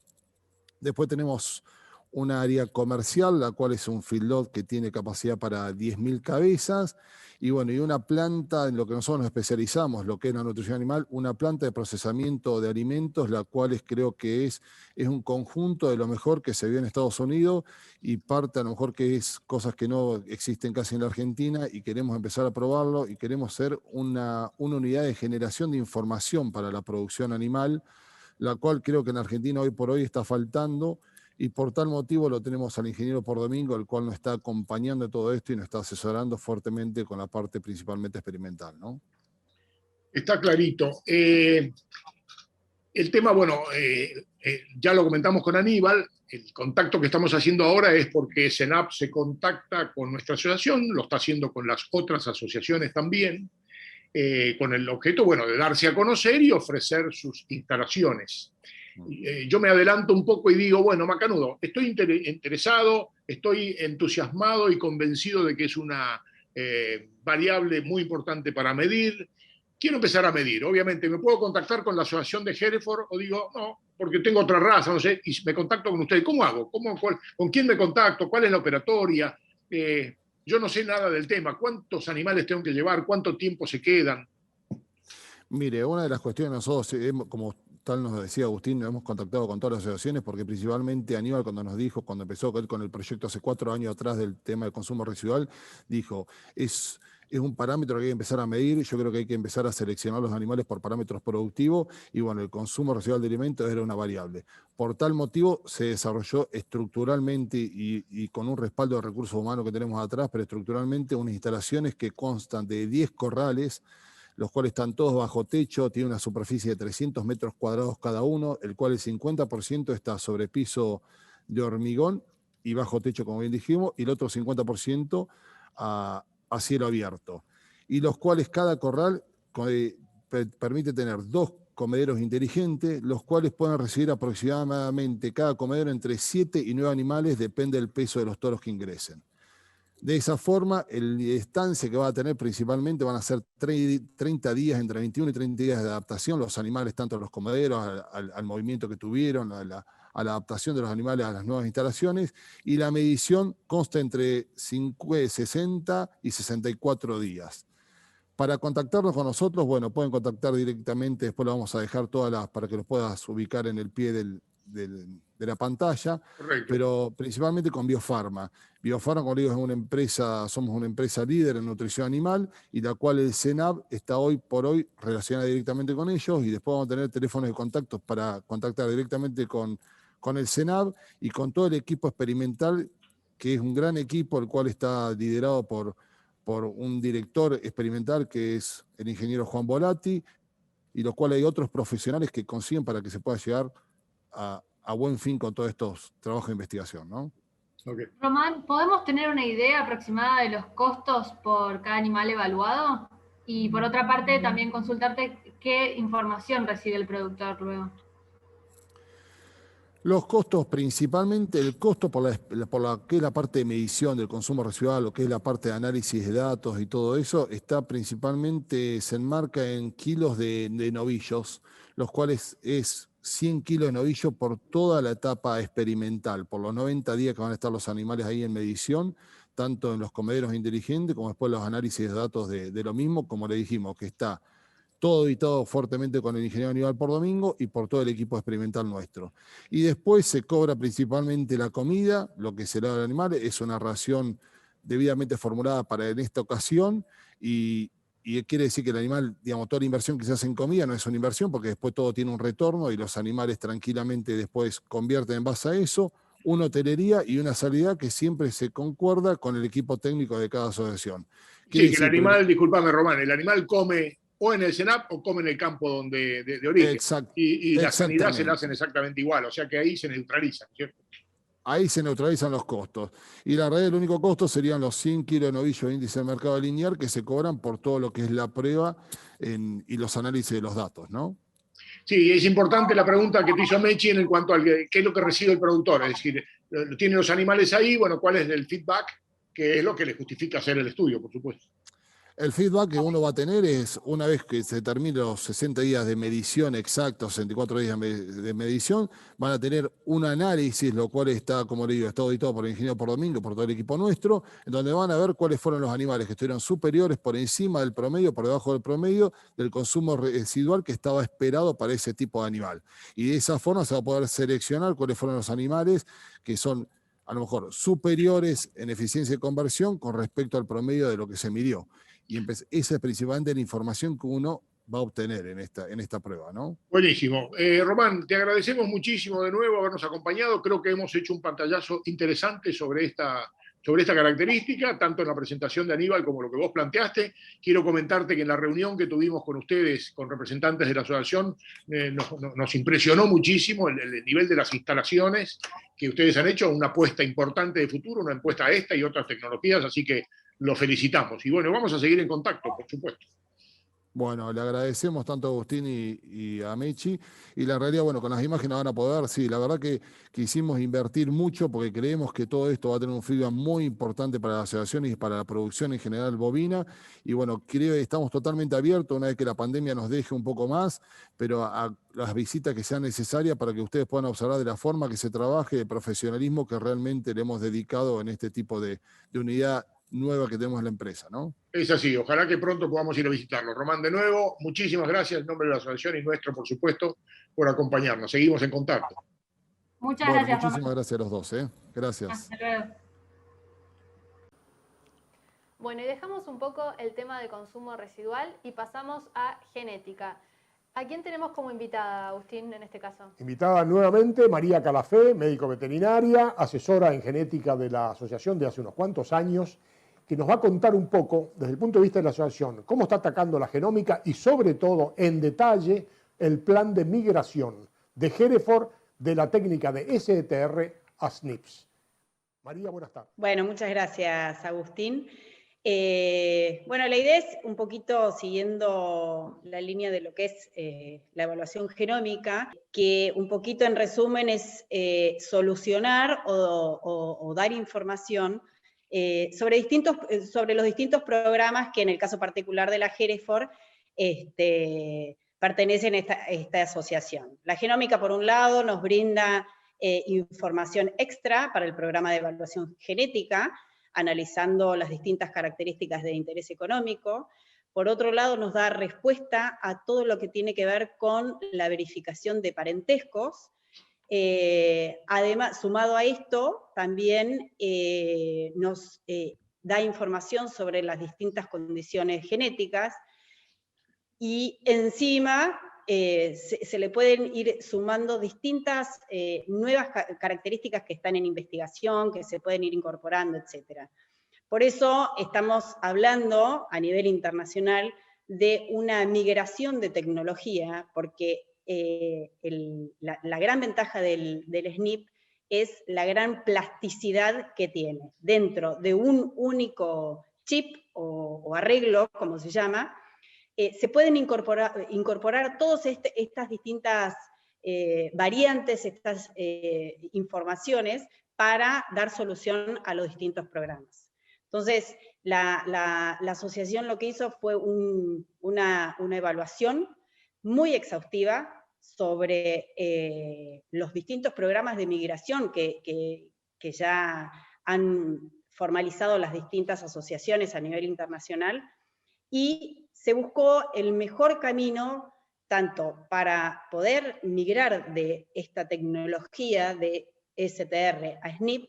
Después tenemos una área comercial, la cual es un feedlot que tiene capacidad para 10.000 cabezas, y bueno, y una planta en lo que nosotros nos especializamos, lo que es la nutrición animal, una planta de procesamiento de alimentos, la cual creo que es un conjunto de lo mejor que se vio en Estados Unidos, y parte a lo mejor que es cosas que no existen casi en la Argentina, y queremos empezar a probarlo, y queremos ser una unidad de generación de información para la producción animal, la cual creo que en Argentina hoy por hoy está faltando, y por tal motivo lo tenemos al ingeniero Pordomingo, el cual nos está acompañando en todo esto y nos está asesorando fuertemente con la parte principalmente experimental, ¿no? Está clarito. El tema, bueno, ya lo comentamos con Aníbal, el contacto que estamos haciendo ahora es porque CENAP se contacta con nuestra asociación, lo está haciendo con las otras asociaciones también, con el objeto, bueno, de darse a conocer y ofrecer sus instalaciones. Yo me adelanto un poco y digo, bueno, macanudo, estoy interesado, estoy entusiasmado y convencido de que es una variable muy importante para medir. Quiero empezar a medir. Obviamente, ¿me puedo contactar con la asociación de Hereford? O digo, no, porque tengo otra raza, no sé, y me contacto con ustedes. ¿Cómo hago? ¿Con quién me contacto? ¿Cuál es la operatoria? Yo no sé nada del tema. ¿Cuántos animales tengo que llevar? ¿Cuánto tiempo se quedan? Mire, una de las cuestiones nosotros, como tal nos decía Agustín, nos hemos contactado con todas las asociaciones porque principalmente Aníbal cuando nos dijo, cuando empezó con el proyecto hace 4 años atrás del tema del consumo residual, dijo, es un parámetro que hay que empezar a medir, yo creo que hay que empezar a seleccionar los animales por parámetros productivos y bueno, el consumo residual de alimentos era una variable. Por tal motivo se desarrolló estructuralmente y con un respaldo de recursos humanos que tenemos atrás, pero estructuralmente unas instalaciones que constan de 10 corrales, los cuales están todos bajo techo, tiene una superficie de 300 metros cuadrados cada uno, el cual el 50% está sobre piso de hormigón y bajo techo, como bien dijimos, y el otro 50% a cielo abierto. Y los cuales cada corral permite tener 2 comederos inteligentes, los cuales pueden recibir aproximadamente cada comedero entre 7 y 9 animales, depende del peso de los toros que ingresen. De esa forma, el estancia que va a tener principalmente van a ser 30 días, entre 21 y 30 días de adaptación, los animales, tanto los comederos, al movimiento que tuvieron, a la adaptación de los animales a las nuevas instalaciones, y la medición consta entre 60 y 64 días. Para contactarnos con nosotros, bueno, pueden contactar directamente, después lo vamos a dejar todas para que los puedas ubicar en el pie de la pantalla. Correcto. Pero principalmente con Biofarma. Biofarma, como digo, es una empresa, somos una empresa líder en nutrición animal y la cual el CENAP está hoy por hoy relacionada directamente con ellos y después vamos a tener teléfonos de contacto para contactar directamente con el CENAP y con todo el equipo experimental, que es un gran equipo, el cual está liderado por un director experimental que es el ingeniero Juan Volati, y los cuales hay otros profesionales que consiguen para que se pueda llegar a buen fin con todos estos trabajos de investigación, ¿no? Okay. Román, ¿podemos tener una idea aproximada de los costos por cada animal evaluado? Y por otra parte, también consultarte qué información recibe el productor luego. Los costos, principalmente el costo por la que es la parte de medición del consumo residual, lo que es la parte de análisis de datos y todo eso, se enmarca en kilos de novillos, los cuales es 100 kilos de novillo por toda la etapa experimental, por los 90 días que van a estar los animales ahí en medición, tanto en los comederos inteligentes como después los análisis de datos de lo mismo, como le dijimos, que está todo editado fuertemente con el ingeniero Aníbal por Domingo y por todo el equipo experimental nuestro. Y después se cobra principalmente la comida, lo que se le da al animal, es una ración debidamente formulada para en esta ocasión y quiere decir que el animal, digamos, toda la inversión que se hace en comida no es una inversión porque después todo tiene un retorno y los animales tranquilamente después convierten en base a eso una hotelería y una salida que siempre se concuerda con el equipo técnico de cada asociación. Sí, que el animal, disculpame Román, el animal come o en el CENAP o come en el campo de origen. Y la sanidad se la hacen exactamente igual, o sea que ahí se neutralizan, ¿cierto? Ahí se neutralizan los costos. Y la realidad, el único costo serían los 100 kilos de novillo de índice de mercado lineal que se cobran por todo lo que es la prueba y los análisis de los datos, ¿no? Sí, es importante la pregunta que te hizo Mechi en cuanto a qué es lo que recibe el productor. Es decir, tiene los animales ahí, bueno, ¿cuál es el feedback? Que es lo que le justifica hacer el estudio, por supuesto. El feedback que uno va a tener es, una vez que se terminen los 60 días de medición exactos, 64 días de medición, van a tener un análisis, lo cual está, como le digo, está auditado por el ingeniero por Domingo, por todo el equipo nuestro, en donde van a ver cuáles fueron los animales que estuvieron superiores, por encima del promedio, por debajo del promedio, del consumo residual que estaba esperado para ese tipo de animal. Y de esa forma se va a poder seleccionar cuáles fueron los animales que son a lo mejor superiores en eficiencia de conversión con respecto al promedio de lo que se midió. Y esa es principalmente la información que uno va a obtener en esta prueba, ¿no? Buenísimo. Román, te agradecemos muchísimo de nuevo habernos acompañado. Creo que hemos hecho un pantallazo interesante sobre esta característica, tanto en la presentación de Aníbal como lo que vos planteaste. Quiero comentarte que en la reunión que tuvimos con ustedes, con representantes de la asociación, nos impresionó muchísimo el nivel de las instalaciones que ustedes han hecho, una apuesta importante de futuro, una apuesta a esta y otras tecnologías, así que lo felicitamos. Y bueno, vamos a seguir en contacto, por supuesto. Bueno, le agradecemos tanto a Agustín y a Mechi. Y la realidad, bueno, con las imágenes van a poder, sí, la verdad que quisimos invertir mucho porque creemos que todo esto va a tener un feedback muy importante para las asociaciones y para la producción en general bovina. Y bueno, creo que estamos totalmente abiertos una vez que la pandemia nos deje un poco más, pero a las visitas que sean necesarias para que ustedes puedan observar de la forma que se trabaje, de profesionalismo que realmente le hemos dedicado en este tipo de unidad nueva que tenemos en la empresa, ¿no? Es así, ojalá que pronto podamos ir a visitarlo. Román, de nuevo, muchísimas gracias en nombre de la asociación y nuestro, por supuesto, por acompañarnos. Seguimos en contacto. Muchas Bueno, gracias, muchísimas Román. gracias a los dos, ¿eh? Gracias. Hasta luego. Bueno, y dejamos un poco el tema de consumo residual y pasamos a genética. ¿A quién tenemos como invitada, Agustín, en este caso? Invitada nuevamente María Calafé, médico veterinaria, asesora en genética de la asociación de hace unos cuantos años, que nos va a contar un poco, desde el punto de vista de la asociación, cómo está atacando la genómica y, sobre todo, en detalle, el plan de migración de Hereford de la técnica de STR a SNPs. María, buenas tardes. Bueno, muchas gracias, Agustín. Bueno, la idea es un poquito siguiendo la línea de lo que es la evaluación genómica, que un poquito en resumen es solucionar o dar información sobre los distintos programas que en el caso particular de la Hereford pertenecen a esta asociación. La genómica, por un lado, nos brinda información extra para el programa de evaluación genética, analizando las distintas características de interés económico. Por otro lado, nos da respuesta a todo lo que tiene que ver con la verificación de parentescos. Además, sumado a esto, también nos da información sobre las distintas condiciones genéticas, y encima se le pueden ir sumando distintas nuevas características que están en investigación, que se pueden ir incorporando, etc. Por eso estamos hablando a nivel internacional de una migración de tecnología, porque la gran ventaja del SNP es la gran plasticidad que tiene. Dentro de un único chip o arreglo, como se llama, se pueden incorporar todas estas distintas variantes, estas informaciones, para dar solución a los distintos programas. Entonces, la asociación lo que hizo fue una evaluación muy exhaustiva sobre los distintos programas de migración que ya han formalizado las distintas asociaciones a nivel internacional, y se buscó el mejor camino tanto para poder migrar de esta tecnología de STR a SNP,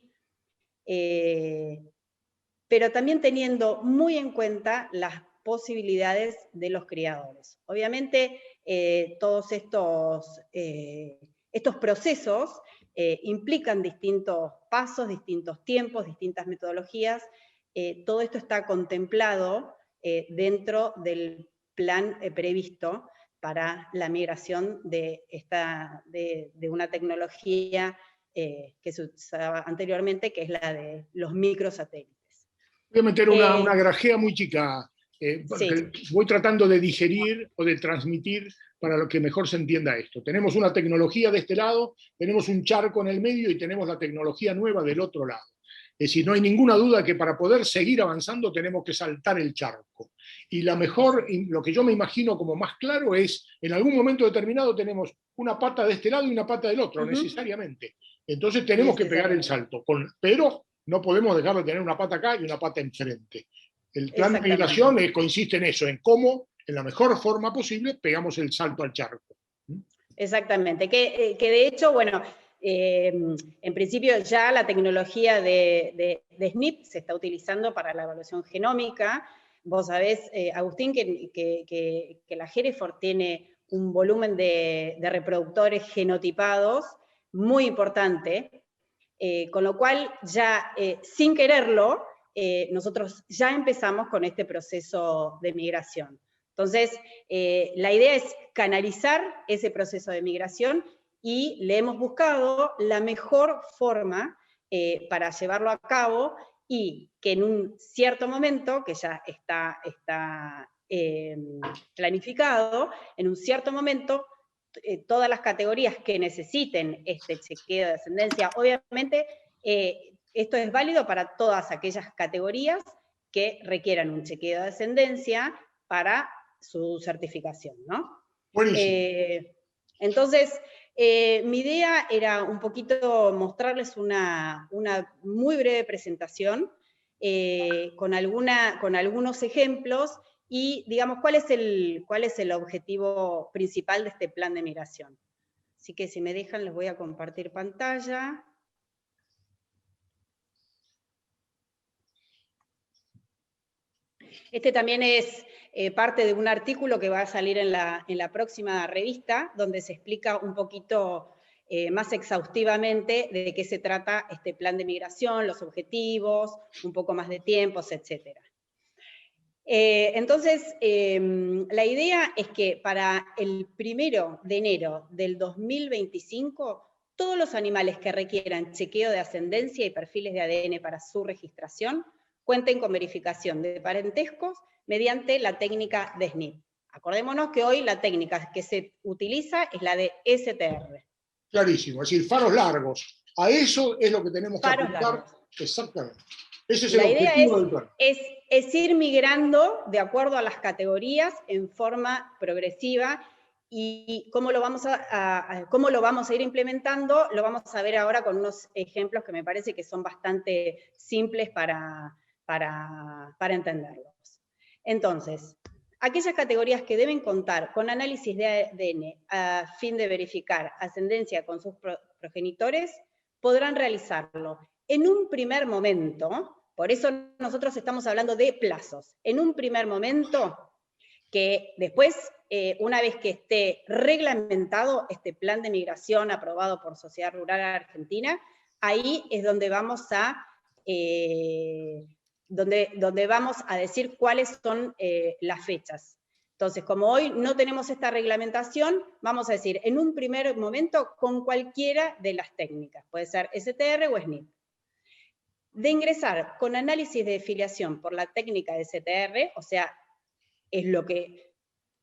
pero también teniendo muy en cuenta las posibilidades de los criadores. Obviamente, todos estos procesos implican distintos pasos, distintos tiempos, distintas metodologías. Todo esto está contemplado dentro del plan previsto para la migración de una tecnología que se usaba anteriormente, que es la de los microsatélites. Voy a meter una grajea muy chica, sí. Voy tratando de digerir o de transmitir para lo que mejor se entienda esto. Tenemos una tecnología de este lado, tenemos un charco en el medio y tenemos la tecnología nueva del otro lado. Es decir, no hay ninguna duda que para poder seguir avanzando tenemos que saltar el charco. Y lo que yo me imagino como más claro es, en algún momento determinado tenemos una pata de este lado y una pata del otro, necesariamente. Entonces tenemos que pegar el salto, pero no podemos dejar de tener una pata acá y una pata enfrente. El plan de migración consiste en eso, en cómo, en la mejor forma posible, pegamos el salto al charco. Exactamente, que de hecho, bueno, en principio ya la tecnología de SNP se está utilizando para la evaluación genómica. Vos sabés, Agustín, que la Hereford tiene un volumen de reproductores genotipados muy importante, con lo cual ya sin quererlo, nosotros ya empezamos con este proceso de migración. Entonces, la idea es canalizar ese proceso de migración, y le hemos buscado la mejor forma para llevarlo a cabo, y que en un cierto momento, que ya está planificado, en un cierto momento, todas las categorías que necesiten este chequeo de ascendencia, obviamente esto es válido para todas aquellas categorías que requieran un chequeo de ascendencia para su certificación, ¿no? Buenísimo. Entonces, mi idea era un poquito mostrarles una muy breve presentación con algunos ejemplos y, digamos, cuál es el objetivo principal de este plan de migración. Así que si me dejan les voy a compartir pantalla. Este también es parte de un artículo que va a salir en la próxima revista, donde se explica un poquito más exhaustivamente de qué se trata este plan de migración, los objetivos, un poco más de tiempos, etc. Entonces, la idea es que para el 1 de enero del 2025, todos los animales que requieran chequeo de ascendencia y perfiles de ADN para su registración cuenten con verificación de parentescos mediante la técnica de SNP. Acordémonos que hoy la técnica que se utiliza es la de STR. Clarísimo, es decir, faros largos. A eso es lo que tenemos que apuntar. Exactamente. Ese es el objetivo del plan. Es ir migrando de acuerdo a las categorías en forma progresiva, y cómo lo vamos a ir implementando, lo vamos a ver ahora con unos ejemplos que me parece que son bastante simples para entenderlos. Entonces, aquellas categorías que deben contar con análisis de ADN a fin de verificar ascendencia con sus progenitores, podrán realizarlo en un primer momento. Por eso nosotros estamos hablando de plazos. En un primer momento, que después, una vez que esté reglamentado este plan de migración aprobado por Sociedad Rural Argentina, ahí es donde vamos a decir cuáles son las fechas. Entonces, como hoy no tenemos esta reglamentación, vamos a decir, en un primer momento, con cualquiera de las técnicas. Puede ser STR o SNP. De ingresar con análisis de filiación por la técnica de STR, o sea, es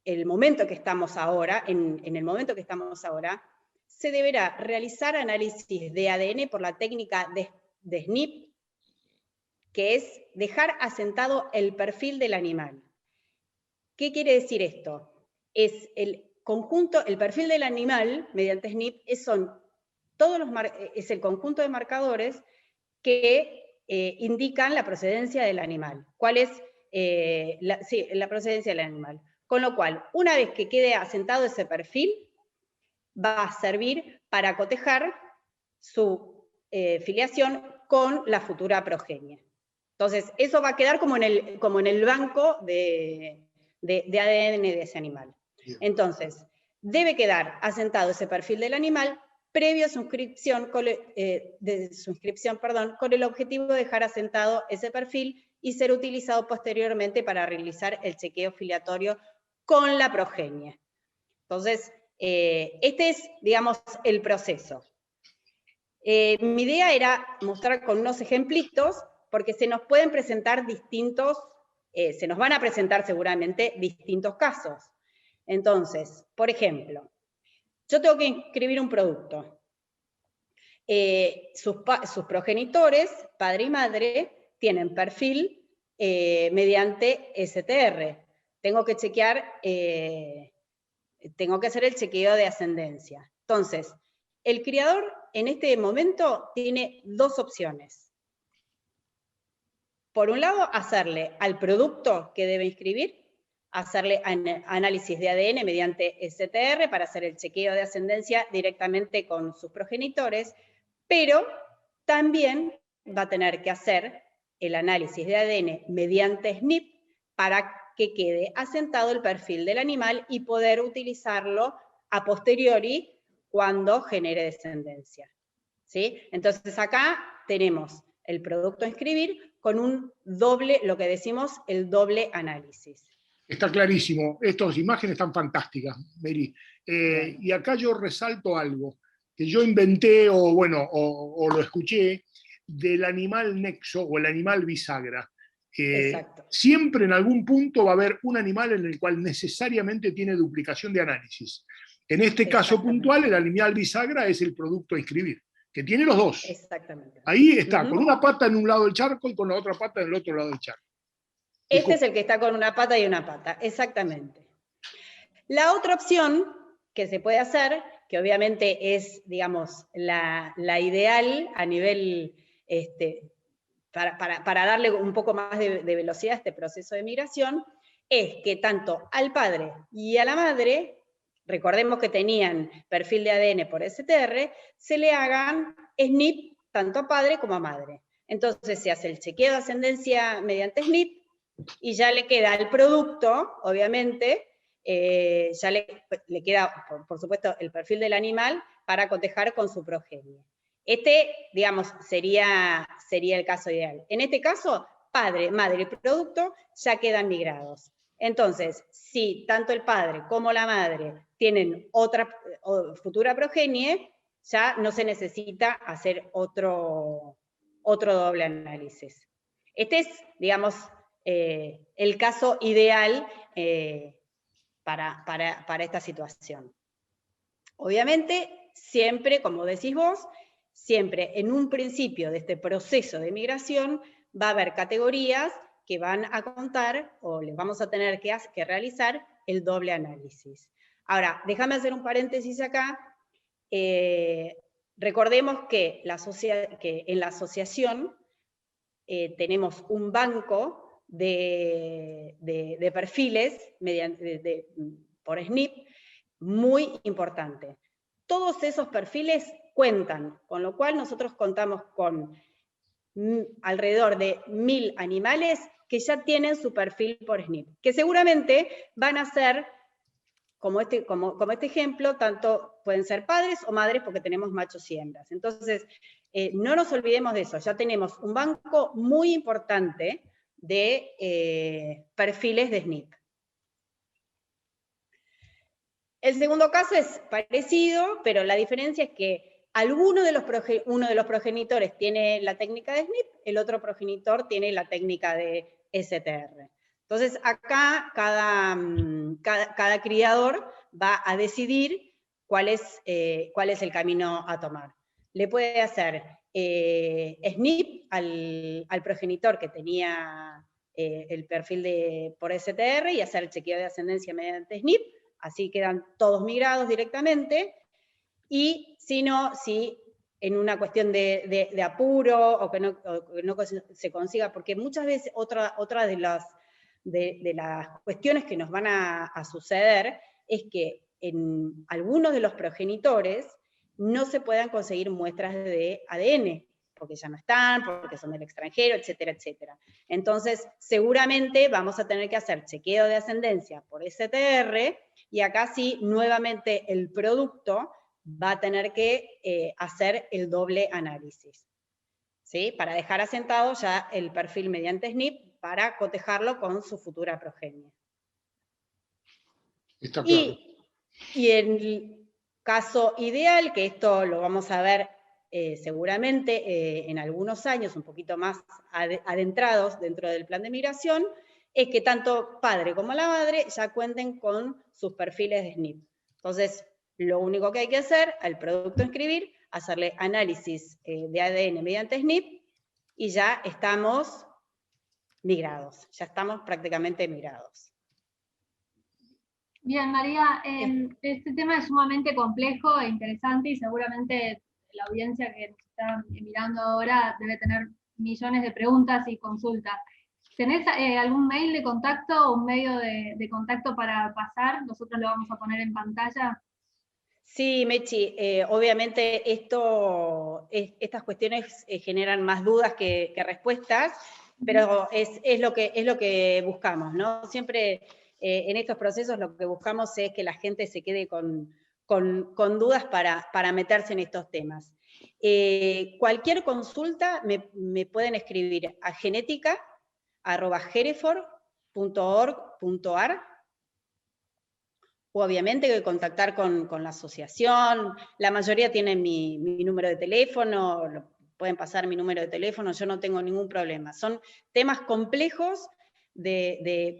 el momento que estamos ahora, en el momento que estamos ahora, se deberá realizar análisis de ADN por la técnica de SNP, que es dejar asentado el perfil del animal. ¿Qué quiere decir esto? Es el perfil del animal, mediante SNP, es el conjunto de marcadores que indican la procedencia del animal. ¿Cuál es la procedencia del animal? Con lo cual, una vez que quede asentado ese perfil, va a servir para cotejar su filiación con la futura progenie. Entonces, eso va a quedar como en el banco de ADN de ese animal. Entonces, debe quedar asentado ese perfil del animal previo a su inscripción, con el objetivo de dejar asentado ese perfil y ser utilizado posteriormente para realizar el chequeo filiatorio con la progenie. Entonces, este es, digamos, el proceso. Mi idea era mostrar con unos ejemplitos, porque se nos pueden presentar se nos van a presentar seguramente distintos casos. Entonces, por ejemplo, yo tengo que inscribir un producto. Sus progenitores, padre y madre, tienen perfil mediante STR. Tengo que hacer el chequeo de ascendencia. Entonces, el criador en este momento tiene dos opciones. Por un lado, hacerle al producto que debe inscribir, hacerle análisis de ADN mediante STR para hacer el chequeo de ascendencia directamente con sus progenitores, pero también va a tener que hacer el análisis de ADN mediante SNP para que quede asentado el perfil del animal y poder utilizarlo a posteriori cuando genere descendencia. ¿Sí? Entonces acá tenemos el producto a inscribir con un doble, lo que decimos, el doble análisis. Está clarísimo. Estas imágenes están fantásticas, Mary. Y acá yo resalto algo que yo inventé o lo escuché del animal nexo o el animal bisagra. Siempre en algún punto va a haber un animal en el cual necesariamente tiene duplicación de análisis. En este caso puntual, el animal bisagra es el producto a inscribir, que tiene los dos. Exactamente. Ahí está, con una pata en un lado del charco y con la otra pata en el otro lado del charco. Este es el que está con una pata y una pata, exactamente. La otra opción que se puede hacer, que obviamente es, digamos, la ideal a nivel para darle un poco más de velocidad a este proceso de migración, es que tanto al padre y a la madre, recordemos que tenían perfil de ADN por STR, se le hagan SNP tanto a padre como a madre. Entonces se hace el chequeo de ascendencia mediante SNP y ya le queda el producto, obviamente, ya le queda, por supuesto, el perfil del animal para cotejar con su progenie. Este, digamos, sería el caso ideal. En este caso, padre, madre y producto ya quedan migrados. Entonces, si tanto el padre como la madre tienen otra futura progenie, ya no se necesita hacer otro doble análisis. Este es, digamos, el caso ideal para esta situación. Obviamente, siempre, como decís vos, siempre en un principio de este proceso de migración va a haber categorías que van a contar o les vamos a tener que realizar el doble análisis. Ahora, déjame hacer un paréntesis acá. Recordemos que en la asociación tenemos un banco de perfiles por SNP muy importante. Todos esos perfiles cuentan, con lo cual nosotros contamos con alrededor de 1000 animales que ya tienen su perfil por SNP, que seguramente van a ser, como este ejemplo, tanto pueden ser padres o madres porque tenemos machos y hembras. Entonces, no nos olvidemos de eso, ya tenemos un banco muy importante de perfiles de SNP. El segundo caso es parecido, pero la diferencia es que uno de los progenitores tiene la técnica de SNP, el otro progenitor tiene la técnica de STR. Entonces acá cada criador va a decidir cuál es el camino a tomar. Le puede hacer SNP al progenitor que tenía el perfil por STR y hacer el chequeo de ascendencia mediante SNP, así quedan todos migrados directamente, y si no, si en una cuestión de apuro o que no se consiga, porque muchas veces otra de las cuestiones que nos van a suceder es que en algunos de los progenitores no se puedan conseguir muestras de ADN, porque ya no están, porque son del extranjero, etcétera, etcétera. Entonces, seguramente vamos a tener que hacer chequeo de ascendencia por STR, y acá sí, nuevamente el producto va a tener que hacer el doble análisis, ¿sí? Para dejar asentado ya el perfil mediante SNP para cotejarlo con su futura progenie. Está claro. Y en el caso ideal, que esto lo vamos a ver seguramente en algunos años, un poquito más adentrados dentro del plan de migración, es que tanto padre como la madre ya cuenten con sus perfiles de SNP. Entonces, lo único que hay que hacer al producto inscribir, hacerle análisis de ADN mediante SNP, y ya estamos migrados, ya estamos prácticamente migrados. Bien, María, este tema es sumamente complejo e interesante, y seguramente la audiencia que nos está mirando ahora debe tener millones de preguntas y consultas. ¿Tenés algún mail de contacto o un medio de contacto para pasar? Nosotros lo vamos a poner en pantalla. Sí, Mechi, obviamente estas cuestiones generan más dudas que respuestas, pero es lo que buscamos, ¿no? Siempre en estos procesos lo que buscamos es que la gente se quede con dudas para meterse en estos temas. Cualquier consulta me pueden escribir a genetica@hereford.org.ar, o obviamente que contactar con la asociación. La mayoría tienen mi número de teléfono, pueden pasar mi número de teléfono, yo no tengo ningún problema. Son temas complejos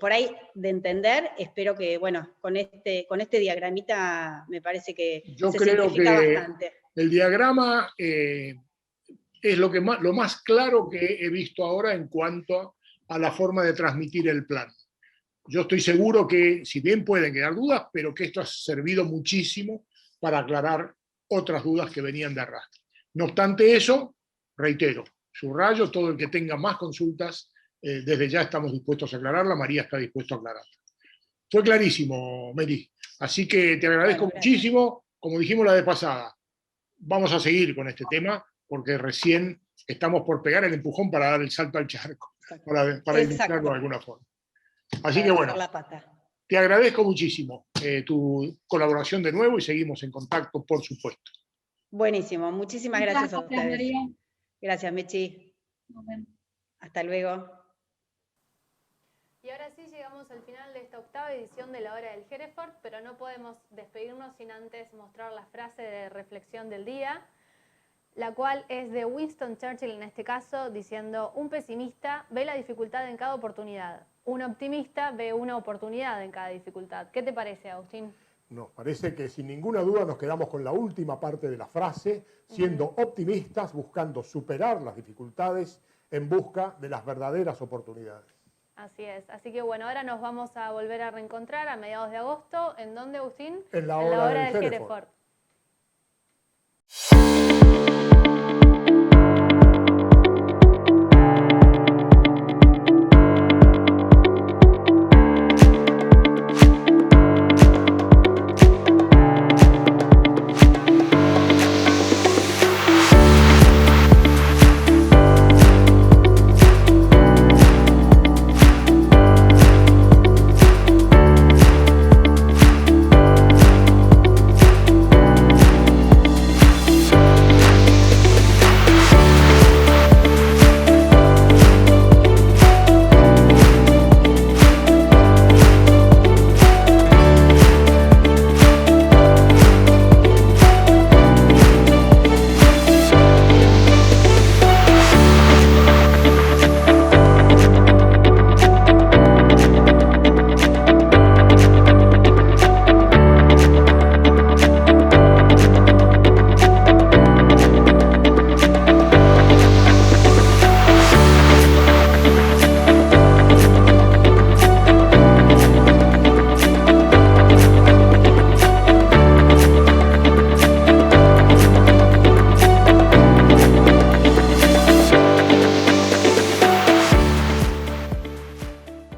por ahí de entender. Espero que, bueno, con este diagramita me parece que yo se creo simplifica que bastante. El diagrama es lo más claro que he visto ahora en cuanto a la forma de transmitir el plan. Yo estoy seguro que, si bien pueden quedar dudas, pero que esto ha servido muchísimo para aclarar otras dudas que venían de arrastre. No obstante eso, reitero, subrayo, todo el que tenga más consultas, desde ya estamos dispuestos a aclararla, María está dispuesto a aclararla. Fue clarísimo, Meli. Así que te agradezco muchísimo. Como dijimos la vez pasada, vamos a seguir con este tema, porque recién estamos por pegar el empujón para dar el salto al charco, para ilustrarlo de alguna forma. Así que bueno, te agradezco muchísimo tu colaboración de nuevo y seguimos en contacto, por supuesto. Buenísimo, muchísimas gracias a ustedes. María. Gracias, Mechi. Hasta luego. Y ahora sí llegamos al final de esta octava edición de la Hora del Hereford, pero no podemos despedirnos sin antes mostrar la frase de reflexión del día, la cual es de Winston Churchill en este caso, diciendo: un pesimista ve la dificultad en cada oportunidad, un optimista ve una oportunidad en cada dificultad. ¿Qué te parece, Agustín? Nos parece que sin ninguna duda nos quedamos con la última parte de la frase, siendo optimistas, buscando superar las dificultades en busca de las verdaderas oportunidades. Así es. Así que bueno, ahora nos vamos a volver a reencontrar a mediados de agosto. ¿En dónde, Agustín? En la hora del Hereford.